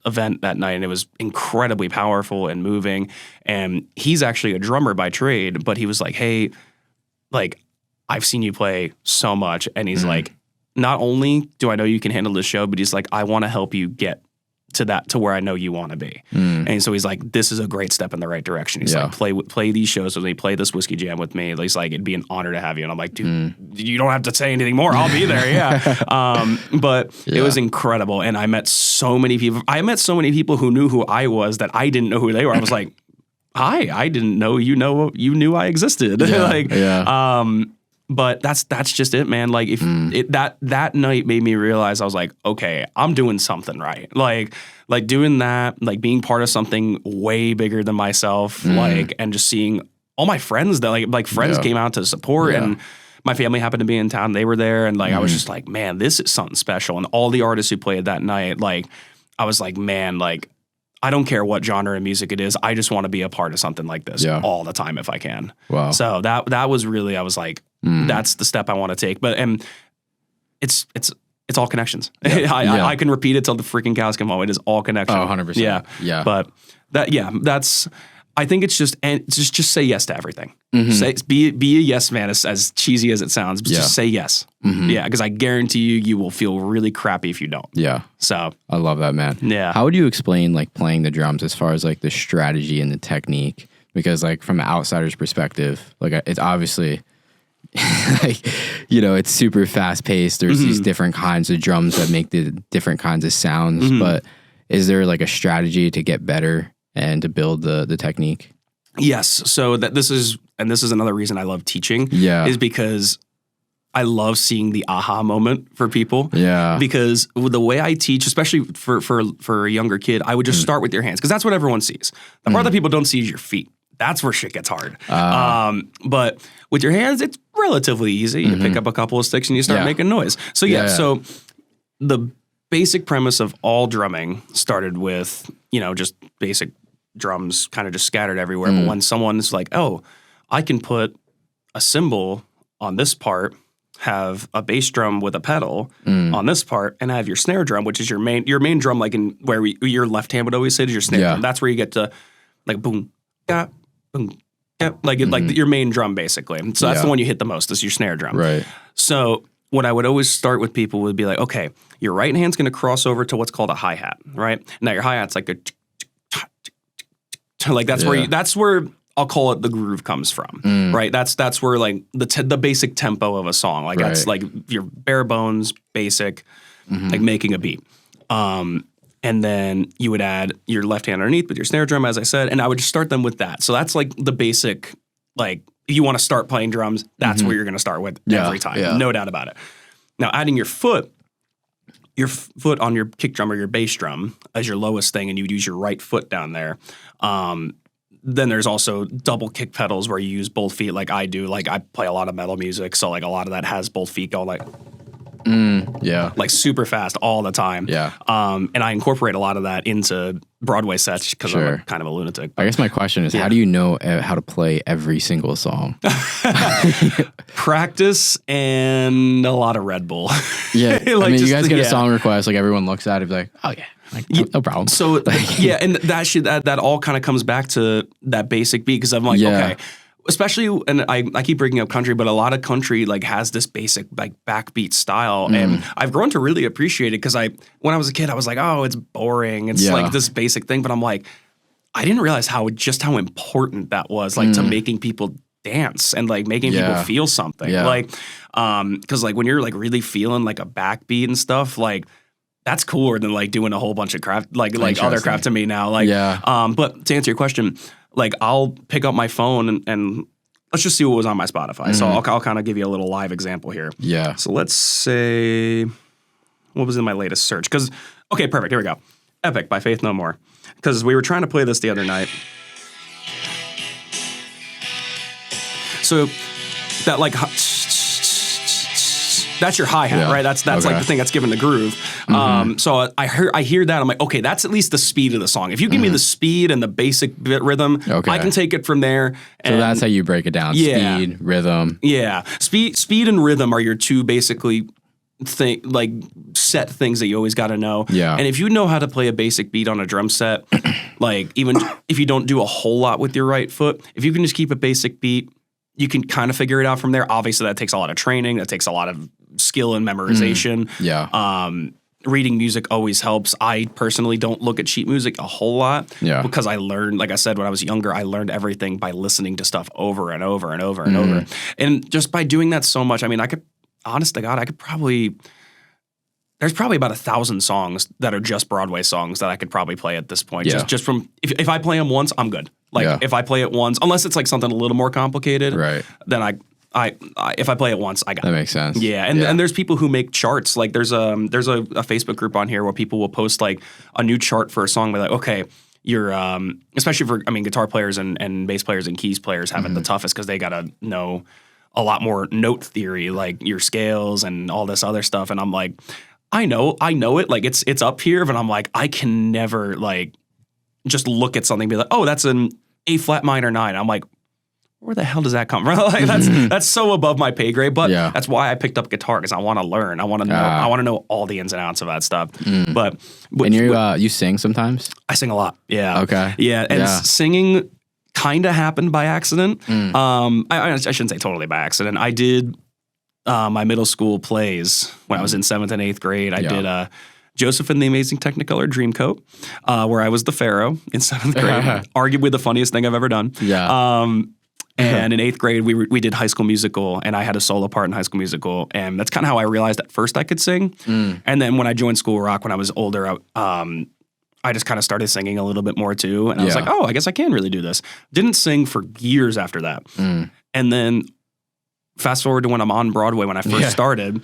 event that night. And it was incredibly powerful and moving. And he's actually a drummer by trade, but he was like, hey, like, I've seen you play so much. And he's like, not only do I know you can handle this show, but he's like, I want to help you get to where I know you want to be. And so he's like, this is a great step in the right direction. He's like, play these shows with me, play this Whiskey Jam with me. He's like, it'd be an honor to have you. And I'm like, dude, you don't have to say anything more. I'll be there. But it was incredible. And I met so many people. I met so many people who knew who I was that I didn't know who they were. I was like, hi, I didn't know you knew I existed. But that's just it, man. Like if that night made me realize, I was like, okay, I'm doing something right. Like doing that, like being part of something way bigger than myself, like, and just seeing all my friends that like friends came out to support, and my family happened to be in town. They were there, and like I was just like, man, this is something special. And all the artists who played that night, like I was like, man, like I don't care what genre of music it is. I just want to be a part of something like this all the time if I can. Wow. So that was really, I was like, that's the step I want to take. But it's all connections. I can repeat it till the freaking cows come home. It is all connection. Oh, 100%. Yeah. But that's, I think it's just say yes to everything. Be a yes man, as cheesy as it sounds, but just say yes. Yeah, because I guarantee you will feel really crappy if you don't. Yeah. So I love that, man. Yeah. How would you explain like playing the drums as far as like the strategy and the technique? Because like from an outsider's perspective, like it's obviously like, you know, it's super fast paced. There's these different kinds of drums that make the different kinds of sounds, but is there like a strategy to get better and to build the technique? Yes. So this is another reason I love teaching. Is because I love seeing the aha moment for people. Yeah. Because the way I teach, especially for a younger kid, I would just start with your hands because that's what everyone sees. The part that people don't see is your feet. That's where shit gets hard. But with your hands, it's relatively easy. You pick up a couple of sticks and you start making noise. So so the basic premise of all drumming started with, you know, just basic drums kind of just scattered everywhere. But when someone's like, oh, I can put a cymbal on this part, have a bass drum with a pedal on this part, and have your snare drum, which is your main drum, like in where your left hand would always sit is your snare drum. That's where you get to like boom, yeah, boom, yeah, like your main drum basically. So that's the one you hit the most is your snare drum. Right. So what I would always start with people would be like, okay, your right hand's going to cross over to what's called a hi-hat, right? Now your hi-hat's like like that's where I'll call it the groove comes from, right? That's where like the basic tempo of a song, like that's like your bare bones basic, like making a beat. And then you would add your left hand underneath with your snare drum, as I said, and I would just start them with that. So that's like the basic, like if you want to start playing drums, that's where you're going to start with every time, no doubt about it. Now adding your foot on your kick drum or your bass drum as your lowest thing, and you'd use your right foot down there. Then there's also double kick pedals where you use both feet like I do. Like I play a lot of metal music, so like a lot of that has both feet going like Yeah. Like super fast all the time. Yeah. And I incorporate a lot of that into Broadway sets because I'm kind of a lunatic. I guess my question is, how do you know how to play every single song? Practice and a lot of Red Bull. Yeah. I mean, you guys get a song request, like everyone looks at it, be like, oh yeah. Like, no problem. So yeah, and that all kind of comes back to that basic beat because I'm like, okay, especially, and I keep bringing up country, but a lot of country like has this basic like backbeat style, and I've grown to really appreciate it because when I was a kid, I was like, oh, it's boring, it's like this basic thing, but I'm like, I didn't realize how important that was, like to making people dance and like making people feel something, like, because like when you're like really feeling like a backbeat and stuff, like. That's cooler than like doing a whole bunch of craft, like other craft to me now. Like, but to answer your question, like I'll pick up my phone and let's just see what was on my Spotify. So I'll kind of give you a little live example here. Yeah. So let's say, what was in my latest search? Because, okay, perfect. Here we go. Epic by Faith No More. Because we were trying to play this the other night. So that like, that's your hi-hat, right? That's like the thing that's given the groove. So I hear that. I'm like, okay, that's at least the speed of the song. If you give me the speed and the basic rhythm, I can take it from there. And so that's how you break it down. Speed, rhythm. Yeah. Speed and rhythm are your two basically set things that you always got to know. Yeah. And if you know how to play a basic beat on a drum set, like even if you don't do a whole lot with your right foot, if you can just keep a basic beat, you can kind of figure it out from there. Obviously, that takes a lot of training. That takes a lot of skill and memorization. Reading music always helps. I personally don't look at sheet music a whole lot because I learned, like I said, when I was younger, I learned everything by listening to stuff over and over and over and over. And just by doing that so much, I mean, honest to God, there's probably about 1,000 songs that are just Broadway songs that I could probably play at this point. Just from, if I play them once, I'm good. Like if I play it once, unless it's like something a little more complicated, then if I play it once, I got it. That makes sense. Yeah, and there's people who make charts. Like there's a Facebook group on here where people will post like a new chart for a song. Be like, okay, you're especially for guitar players and bass players and keys players have it the toughest because they gotta know a lot more note theory, like your scales and all this other stuff. And I'm like, I know it. Like it's up here, but I'm like, I can never like just look at something and be like, oh, that's an A flat minor 9. I'm like, where the hell does that come from? Like that's so above my pay grade. But that's why I picked up guitar because I want to learn. I want to know. I want to know all the ins and outs of that stuff. But and you sing sometimes? I sing a lot. Yeah. Okay. Yeah, and singing kind of happened by accident. I shouldn't say totally by accident. I did my middle school plays when I was in 7th and 8th grade. I did Joseph and the Amazing Technicolor Dreamcoat, where I was the Pharaoh in 7th grade. Arguably the funniest thing I've ever done. Yeah. And in 8th grade, we did High School Musical, and I had a solo part in High School Musical, and that's kind of how I realized at first I could sing. And then when I joined School Rock when I was older, I just kind of started singing a little bit more too, and I was like, oh, I guess I can really do this. Didn't sing for years after that. And then fast forward to when I'm on Broadway when I first started,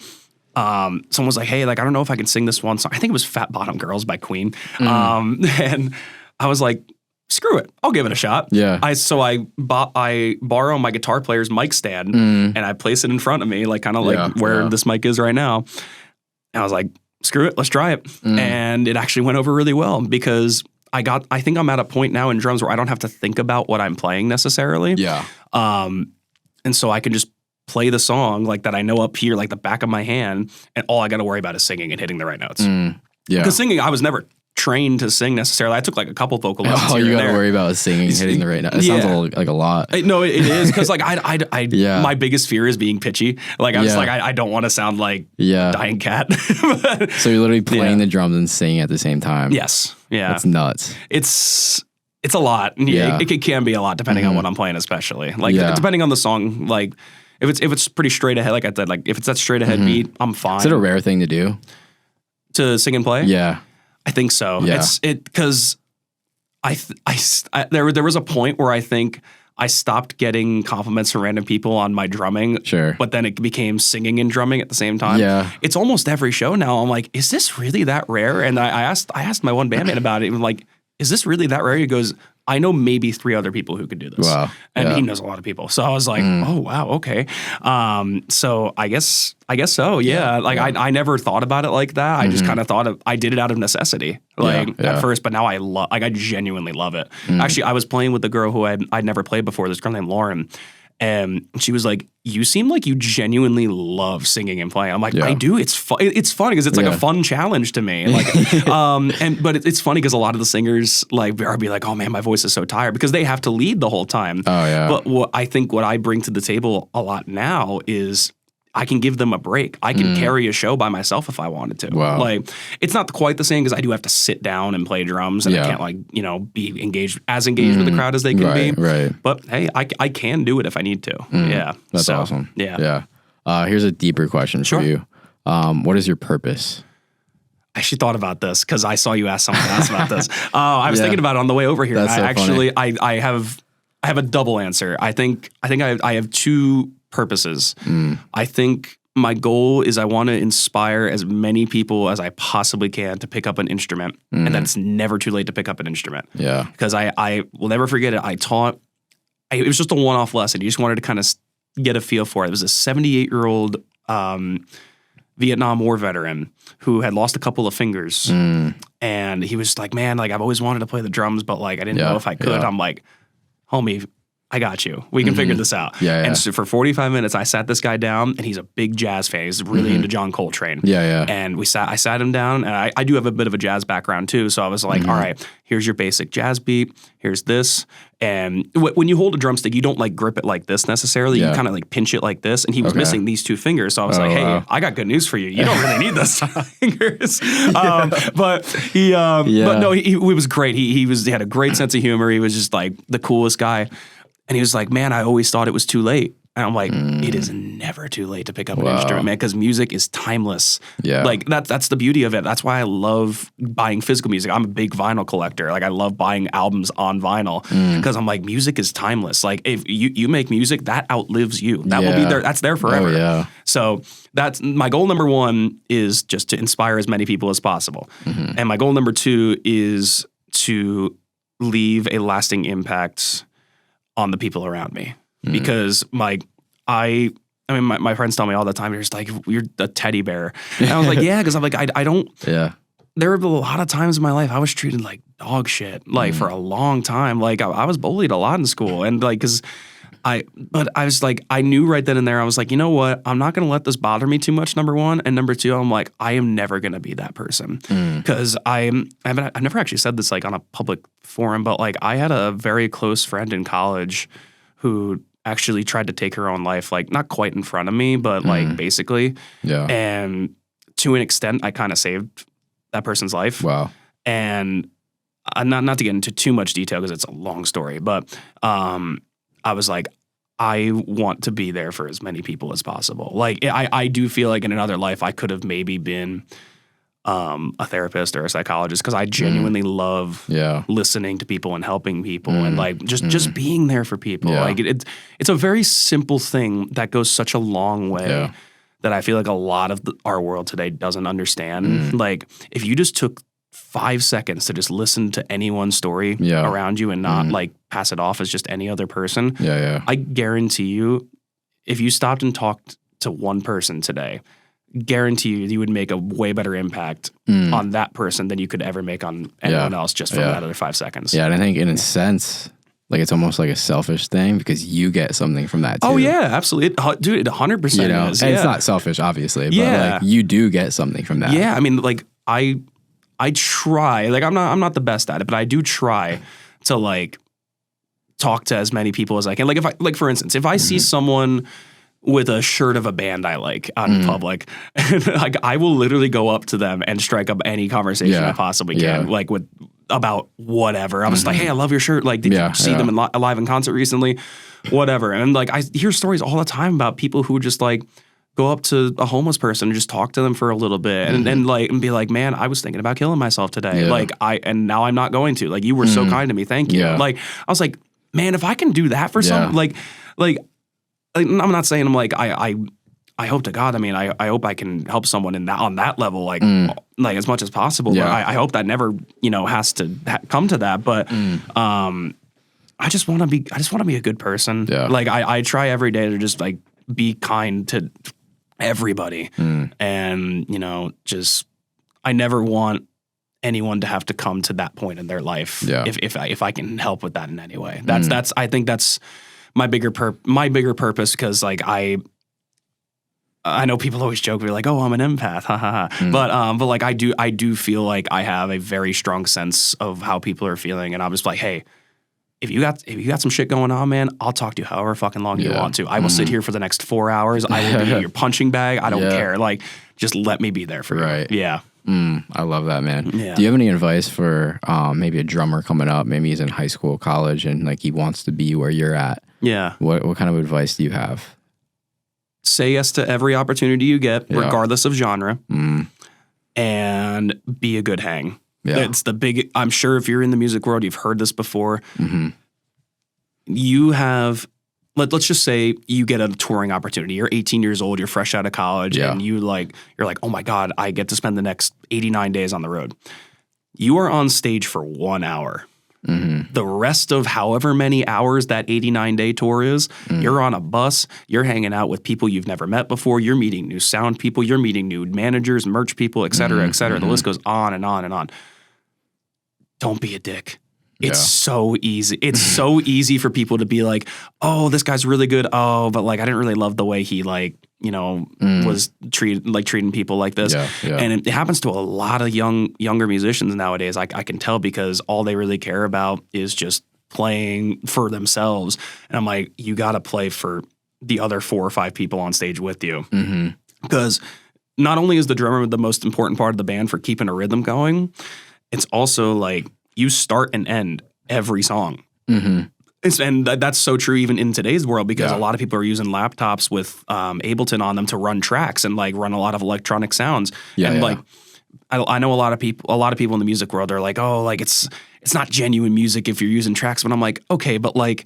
someone was like, hey, like, I don't know if I can sing this one song. I think it was Fat Bottom Girls by Queen. And I was like, screw it, I'll give it a shot. Yeah. I borrow my guitar player's mic stand and I place it in front of me, like kind of like where this mic is right now. And I was like, screw it, let's try it. And it actually went over really well because I think I'm at a point now in drums where I don't have to think about what I'm playing necessarily. Yeah. And so I can just play the song like that I know up here, like the back of my hand, and all I got to worry about is singing and hitting the right notes. Yeah. Because singing, I was never trained to sing necessarily. I took like a couple vocal lessons. All you got to worry about is singing, hitting the right note. It sounds like a lot. No, it is because like my biggest fear is being pitchy. Like I'm just like I don't want to sound like dying cat. So you're literally playing the drums and singing at the same time. Yes. Yeah. That's nuts. It's a lot. Yeah. It can be a lot depending on what I'm playing, especially like depending on the song. Like if it's pretty straight ahead, like I said, like if it's that straight ahead beat, I'm fine. Is it a rare thing to do? To sing and play? Yeah. I think so. Yeah. Because there was a point where I think I stopped getting compliments from random people on my drumming. Sure. But then it became singing and drumming at the same time. Yeah. It's almost every show now. I'm like, is this really that rare? And I asked my one bandmate about it. And like, is this really that rare? He goes, I know maybe 3 other people who could do this. Wow. And Yeah. he knows a lot of people. So I was like, oh, wow, okay. So I guess so, yeah. Like, I never thought about it like that. I just kind of thought I did it out of necessity, like, at first. But now I genuinely love it. Actually, I was playing with a girl who I'd never played before, this girl named Lauren. And she was like, you seem like you genuinely love singing and playing. I'm like, I do. It's fun. It's funny because it's like a fun challenge to me. Like, but it's funny because a lot of the singers like are be like, oh man, my voice is so tired because they have to lead the whole time. Oh yeah. But what I bring to the table a lot now is I can give them a break. I can carry a show by myself if I wanted to. Wow. Like, it's not quite the same because I do have to sit down and play drums and I can't be engaged with the crowd as they can be. Right. But hey, I can do it if I need to. Yeah. That's awesome. Yeah. Yeah. Here's a deeper question for you. What is your purpose? I actually thought about this because I saw you ask someone else about this. I was thinking about it on the way over here. That's funny. I have a double answer. I think I have 2 purposes. I think my goal is I want to inspire as many people as I possibly can to pick up an instrument, and that it's never too late to pick up an instrument. Yeah. Because I will never forget it. It was just a one-off lesson. You just wanted to kind of get a feel for it. It was a 78-year-old Vietnam War veteran who had lost a couple of fingers, and he was like, man, like I've always wanted to play the drums, but like I didn't know if I could. Yeah. I'm like, homie, I got you. We can figure this out. Yeah. And so for 45 minutes, I sat this guy down, and he's a big jazz fan. He's really into John Coltrane. Yeah. And I sat him down, and I do have a bit of a jazz background too. So I was like, all right, here's your basic jazz beat. Here's this. And when you hold a drumstick, you don't like grip it like this necessarily. You kind of like pinch it like this. And he was missing these 2 fingers. So I was like, hey, I got good news for you. You don't really need those fingers. But he was great. He had a great sense of humor. He was just like the coolest guy. And he was like, man, I always thought it was too late. And I'm like, it is never too late to pick up an instrument, man, because music is timeless. Yeah. Like, that's the beauty of it. That's why I love buying physical music. I'm a big vinyl collector. Like, I love buying albums on vinyl because I'm like, music is timeless. Like, if you make music, that outlives you. That will be there. That's there forever. Oh, yeah. So that's my goal. Number 1 is just to inspire as many people as possible. And my goal number 2 is to leave a lasting impact on the people around me. Because my friends tell me all the time, you're just like, you're a teddy bear. And I was like, yeah, because I'm like, I don't. Yeah. There were a lot of times in my life I was treated like dog shit, like for a long time. Like I was bullied a lot in school, and like but I was like, I knew right then and there, I was like, you know what? I'm not going to let this bother me too much, number 1. And number 2, I'm like, I am never going to be that person. Because I've never actually said this like on a public forum, but like I had a very close friend in college who actually tried to take her own life, like not quite in front of me, but like basically. Yeah. And to an extent, I kind of saved that person's life. Wow. And not to get into too much detail because it's a long story, but I was like, I want to be there for as many people as possible. Like, I do feel like in another life, I could have maybe been a therapist or a psychologist because I genuinely love listening to people and helping people and like just being there for people. Yeah. Like, it's a very simple thing that goes such a long way that I feel like a lot of our world today doesn't understand. Like, if you just took 5 seconds to just listen to anyone's story around you and not like pass it off as just any other person. I guarantee you, if you stopped and talked to one person today, guarantee you would make a way better impact on that person than you could ever make on anyone else just from that other 5 seconds. Yeah, and I think in a sense, like it's almost like a selfish thing because you get something from that too. Oh yeah, absolutely. It 100% is. And it's not selfish, obviously, but like you do get something from that. Yeah, I mean, like I try, like I'm not the best at it, but I do try to like talk to as many people as I can. Like for instance, if I see someone with a shirt of a band I like out in public, like I will literally go up to them and strike up any conversation I possibly can, like about whatever. I was like, hey, I love your shirt. Like, did you see them live in concert recently? Whatever. And like, I hear stories all the time about people who just like go up to a homeless person and just talk to them for a little bit and be like, man, I was thinking about killing myself today. Like and now I'm not going to. Like, you were so kind to me. Thank you. Yeah. Like, I was like, man, if I can do that for some, like I'm not saying I'm like, I hope to God, I mean, I hope I can help someone on that level, like as much as possible. Yeah. But I hope that never, has to come to that. But I just want to be a good person. Yeah. Like I try every day to just like be kind to everybody, and I never want anyone to have to come to that point in their life. Yeah. If I can help with that in any way, I think that's my bigger purpose, because like I know people always joke, we're like, oh, I'm an empath, ha ha ha. But like I do feel like I have a very strong sense of how people are feeling, and I'm just like, hey, if you got some shit going on, man, I'll talk to you however fucking long you want to. I will sit here for the next 4 hours. I will be your punching bag. I don't care. Like, just let me be there for you. Right. Yeah. I love that, man. Yeah. Do you have any advice for maybe a drummer coming up? Maybe he's in high school, college, and like he wants to be where you're at. Yeah. What kind of advice do you have? Say yes to every opportunity you get, regardless of genre, and be a good hang. Yeah. It's I'm sure if you're in the music world, you've heard this before. You have, let's just say you get a touring opportunity. You're 18 years old, you're fresh out of college, and you're like, oh my God, I get to spend the next 89 days on the road. You are on stage for 1 hour. The rest of however many hours that 89-day tour is, you're on a bus, you're hanging out with people you've never met before, you're meeting new sound people, you're meeting new managers, merch people, et cetera, et cetera. The list goes on and on and on. Don't be a dick. It's so easy. It's so easy for people to be like, oh, this guy's really good. Oh, but like, I didn't really love the way he was treating people like this. And it happens to a lot of younger musicians nowadays. I can tell, because all they really care about is just playing for themselves. And I'm like, you got to play for the other 4 or 5 people on stage with you. Because not only is the drummer the most important part of the band for keeping a rhythm going, it's also like you start and end every song. And that's so true even in today's world, because a lot of people are using laptops with Ableton on them to run tracks and like run a lot of electronic sounds. Like I know a lot of people in the music world are like, oh, like it's not genuine music if you're using tracks. But I'm like, okay, but like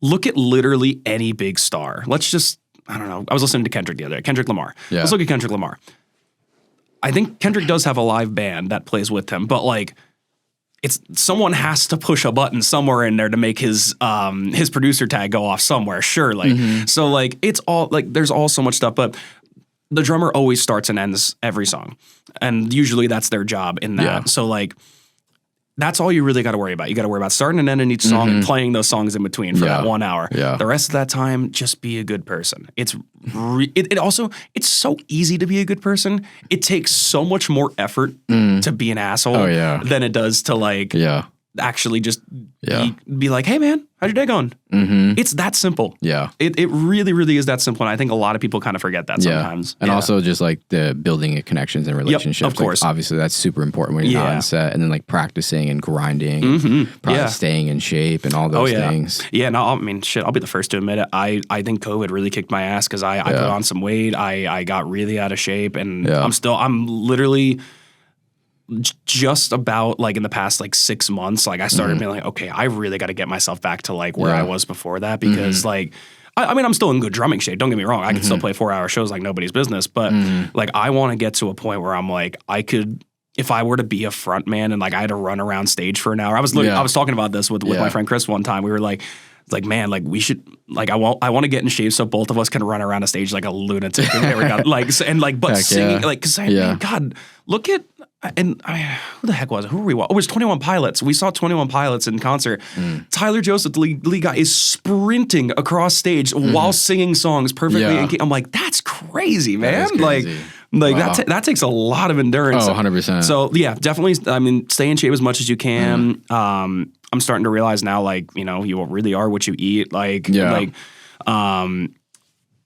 look at literally any big star. Let's just, I don't know. I was listening to Kendrick the other day, Kendrick Lamar. Let's look at Kendrick Lamar. I think Kendrick does have a live band that plays with him, but like, someone has to push a button somewhere in there to make his producer tag go off somewhere, surely. So like it's all like there's all so much stuff, but the drummer always starts and ends every song, and usually that's their job in that. So like that's all you really got to worry about. You got to worry about starting and ending each song and playing those songs in between for that 1 hour. The rest of that time, just be a good person. It's so easy to be a good person. It takes so much more effort to be an asshole than it does to like actually just be like, hey man, how's your day going? It's that simple. It really, really is that simple. And I think a lot of people kind of forget that sometimes. And also just like the building of connections and relationships. Of course. Like, obviously that's super important when you're not on set, and then like practicing and grinding, probably staying in shape and all those things. No, I mean, shit, I'll be the first to admit it. I think COVID really kicked my ass, because I put on some weight. I got really out of shape, and I'm literally just about like in the past like 6 months, like I started being like, okay, I really got to get myself back to like where I was before that, because like, I mean, I'm still in good drumming shape. Don't get me wrong. I can still play 4-hour shows like nobody's business, but like, I want to get to a point where I'm like, I could, if I were to be a front man and like I had to run around stage for an hour, I was talking about this with my friend Chris one time. We were like, man, like we should, like I want to get in shape so both of us can run around a stage like a lunatic. But singing, like, cause man, God, look at, and I mean, who the heck was it? Who were we? Oh, it was 21 Pilots. We saw 21 Pilots in concert. Tyler Joseph, the lead guy, is sprinting across stage while singing songs perfectly. I'm like, that's crazy, man. Crazy. Like that takes a lot of endurance. Oh, 100%. So yeah, definitely. I mean, stay in shape as much as you can. I'm starting to realize now, like, you really are what you eat.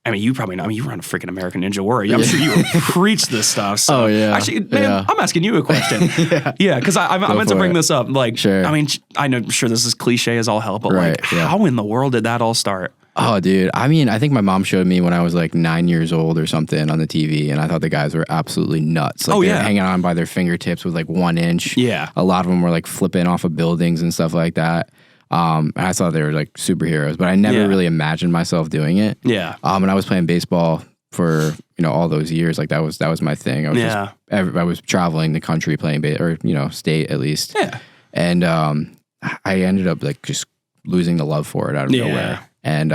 I mean, you probably know. I mean, you run a freaking American Ninja Warrior. I'm sure you preach this stuff. So. Actually, man, I'm asking you a question. Because I meant to bring this up. Like, I mean, I'm sure this is cliche as all hell, but how in the world did that all start? Oh, dude. I mean, I think my mom showed me when I was like 9 years old or something on the TV, and I thought the guys were absolutely nuts. Like, they were hanging on by their fingertips with like 1 inch. A lot of them were like flipping off of buildings and stuff like that. And I thought they were like superheroes, but I never really imagined myself doing it. And I was playing baseball for, all those years. Like that was my thing. I was traveling the country playing or, state at least. Yeah. And I ended up like just losing the love for it out of nowhere. And,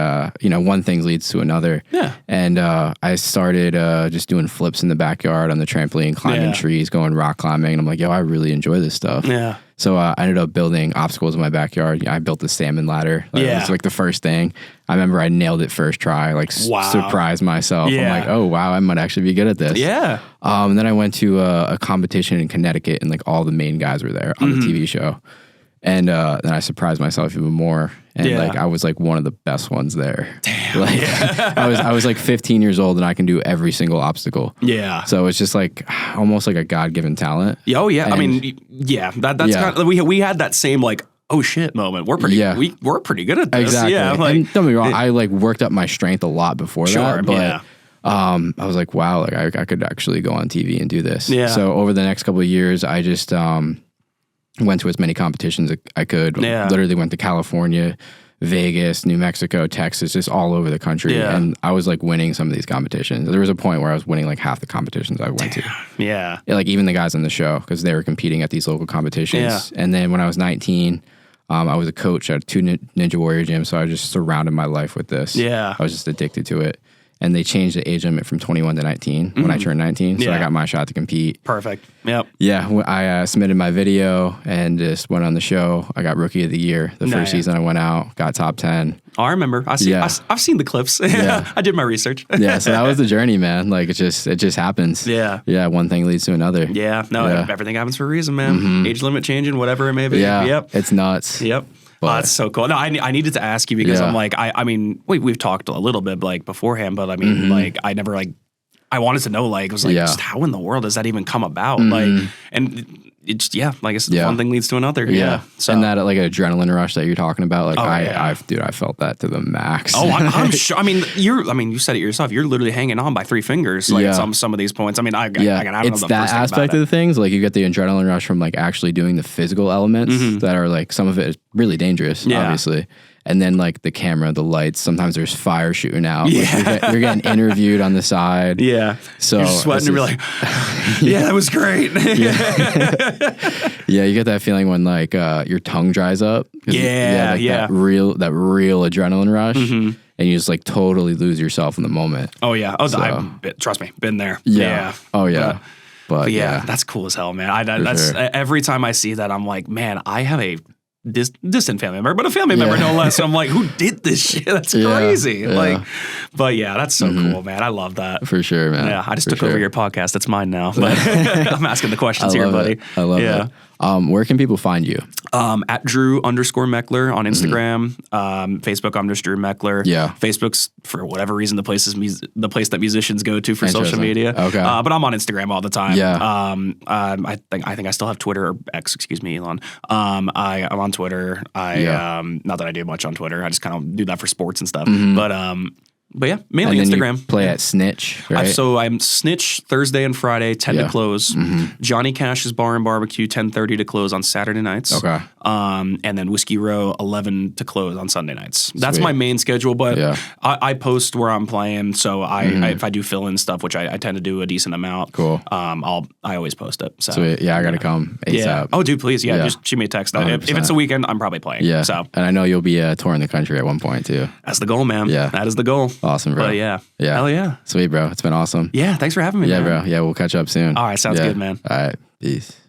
one thing leads to another. Yeah. And I started just doing flips in the backyard on the trampoline, climbing trees, going rock climbing. And I'm like, yo, I really enjoy this stuff. Yeah. So I ended up building obstacles in my backyard. I built the salmon ladder. It was like the first thing. I remember I nailed it first try, like surprised myself. I'm like, oh, wow, I might actually be good at this. Yeah. And then I went to a competition in Connecticut, and like all the main guys were there on the TV show. And then I surprised myself even more. And like I was like one of the best ones there. Damn. Like I was like 15 years old and I can do every single obstacle. Yeah. So it's just like almost like a God-given talent. Oh yeah. And I mean, that's kind of, we had that same like, oh shit moment. We're pretty we're pretty good at this. Exactly. Yeah. Like, and don't be wrong, I like worked up my strength a lot before that. But I was like, wow, like I could actually go on TV and do this. Yeah. So over the next couple of years, I just went to as many competitions as I could. Yeah. Literally went to California, Vegas, New Mexico, Texas, just all over the country. Yeah. And I was like winning some of these competitions. There was a point where I was winning like half the competitions I went to. Yeah. Like even the guys on the show, because they were competing at these local competitions. Yeah. And then when I was 19, I was a coach at 2 Ninja Warrior gyms. So I just surrounded my life with this. Yeah. I was just addicted to it. And they changed the age limit from 21 to 19 when I turned 19. So I got my shot to compete. Perfect. Yep. Yeah. I submitted my video and just went on the show. I got Rookie of the Year. The first season I went out, got top 10. Oh, I remember. I've seen the clips. Yeah. I did my research. Yeah. So that was the journey, man. Like it just happens. Yeah. Yeah. One thing leads to another. Yeah. No, everything happens for a reason, man. Age limit changing, whatever it may be. Yeah. Yep. It's nuts. Yep. Oh, that's so cool. No, I needed to ask you because I'm like, I mean, we've talked a little bit like beforehand, but I mean, like, I never like, I wanted to know, like, it was like, just how in the world does that even come about? Like, and it's, like, it's one thing leads to another. Yeah. So. And that like adrenaline rush that you're talking about, like, I felt that to the max. Oh, I'm sure. I mean, you said it yourself. You're literally hanging on by 3 fingers, like some of these points. I mean, I don't know. It's that aspect of the things. Like, you get the adrenaline rush from like actually doing the physical elements that are like, some of it is really dangerous, obviously. And then like the camera, the lights, sometimes there's fire shooting out. Like you're getting interviewed on the side. Yeah. So you're sweating and you're like, that was great. Yeah, you get that feeling when like your tongue dries up. That real adrenaline rush. And you just like totally lose yourself in the moment. Oh yeah. Oh, so, trust me, been there. Yeah. Oh yeah. But yeah, that's cool as hell, man. Every time I see that, I'm like, man, I have a distant family member, but a family member no less. So I'm like, who did this shit? That's crazy. Yeah. Like, but yeah, that's so cool, man. I love that. For sure, man. Yeah, I just took over your podcast. It's mine now. But I'm asking the questions here, buddy. I love it. Where can people find you? At Drew_Mechler on Instagram. Facebook, I'm just Drew Mechler. Yeah. Facebook's, for whatever reason, the place that musicians go to for social media. Okay. But I'm on Instagram all the time. Yeah. I think I still have Twitter, or X, excuse me, Elon. I'm on Twitter. Not that I do much on Twitter. I just kind of do that for sports and stuff. But yeah, mainly and then Instagram. You play at Snitch, right? So I'm Snitch Thursday and Friday, 10 to close. Johnny Cash's Bar and Barbecue, 10:30 to close on Saturday nights. Okay. And then Whiskey Row, 11 to close on Sunday nights. That's my main schedule, but I post where I'm playing. So if I do fill in stuff, which I tend to do a decent amount. Cool. I always post it. So sweet. Yeah, I got to come ASAP. Yeah. Oh, dude, please. Yeah, just shoot me a text. If it's a weekend, I'm probably playing. Yeah. So. And I know you'll be touring the country at one point too. That's the goal, man. Yeah. That is the goal. Awesome, bro. But yeah. Hell yeah. Sweet, bro. It's been awesome. Yeah. Thanks for having me, man. Yeah, bro. Yeah, we'll catch up soon. All right. Sounds good, man. All right. Peace.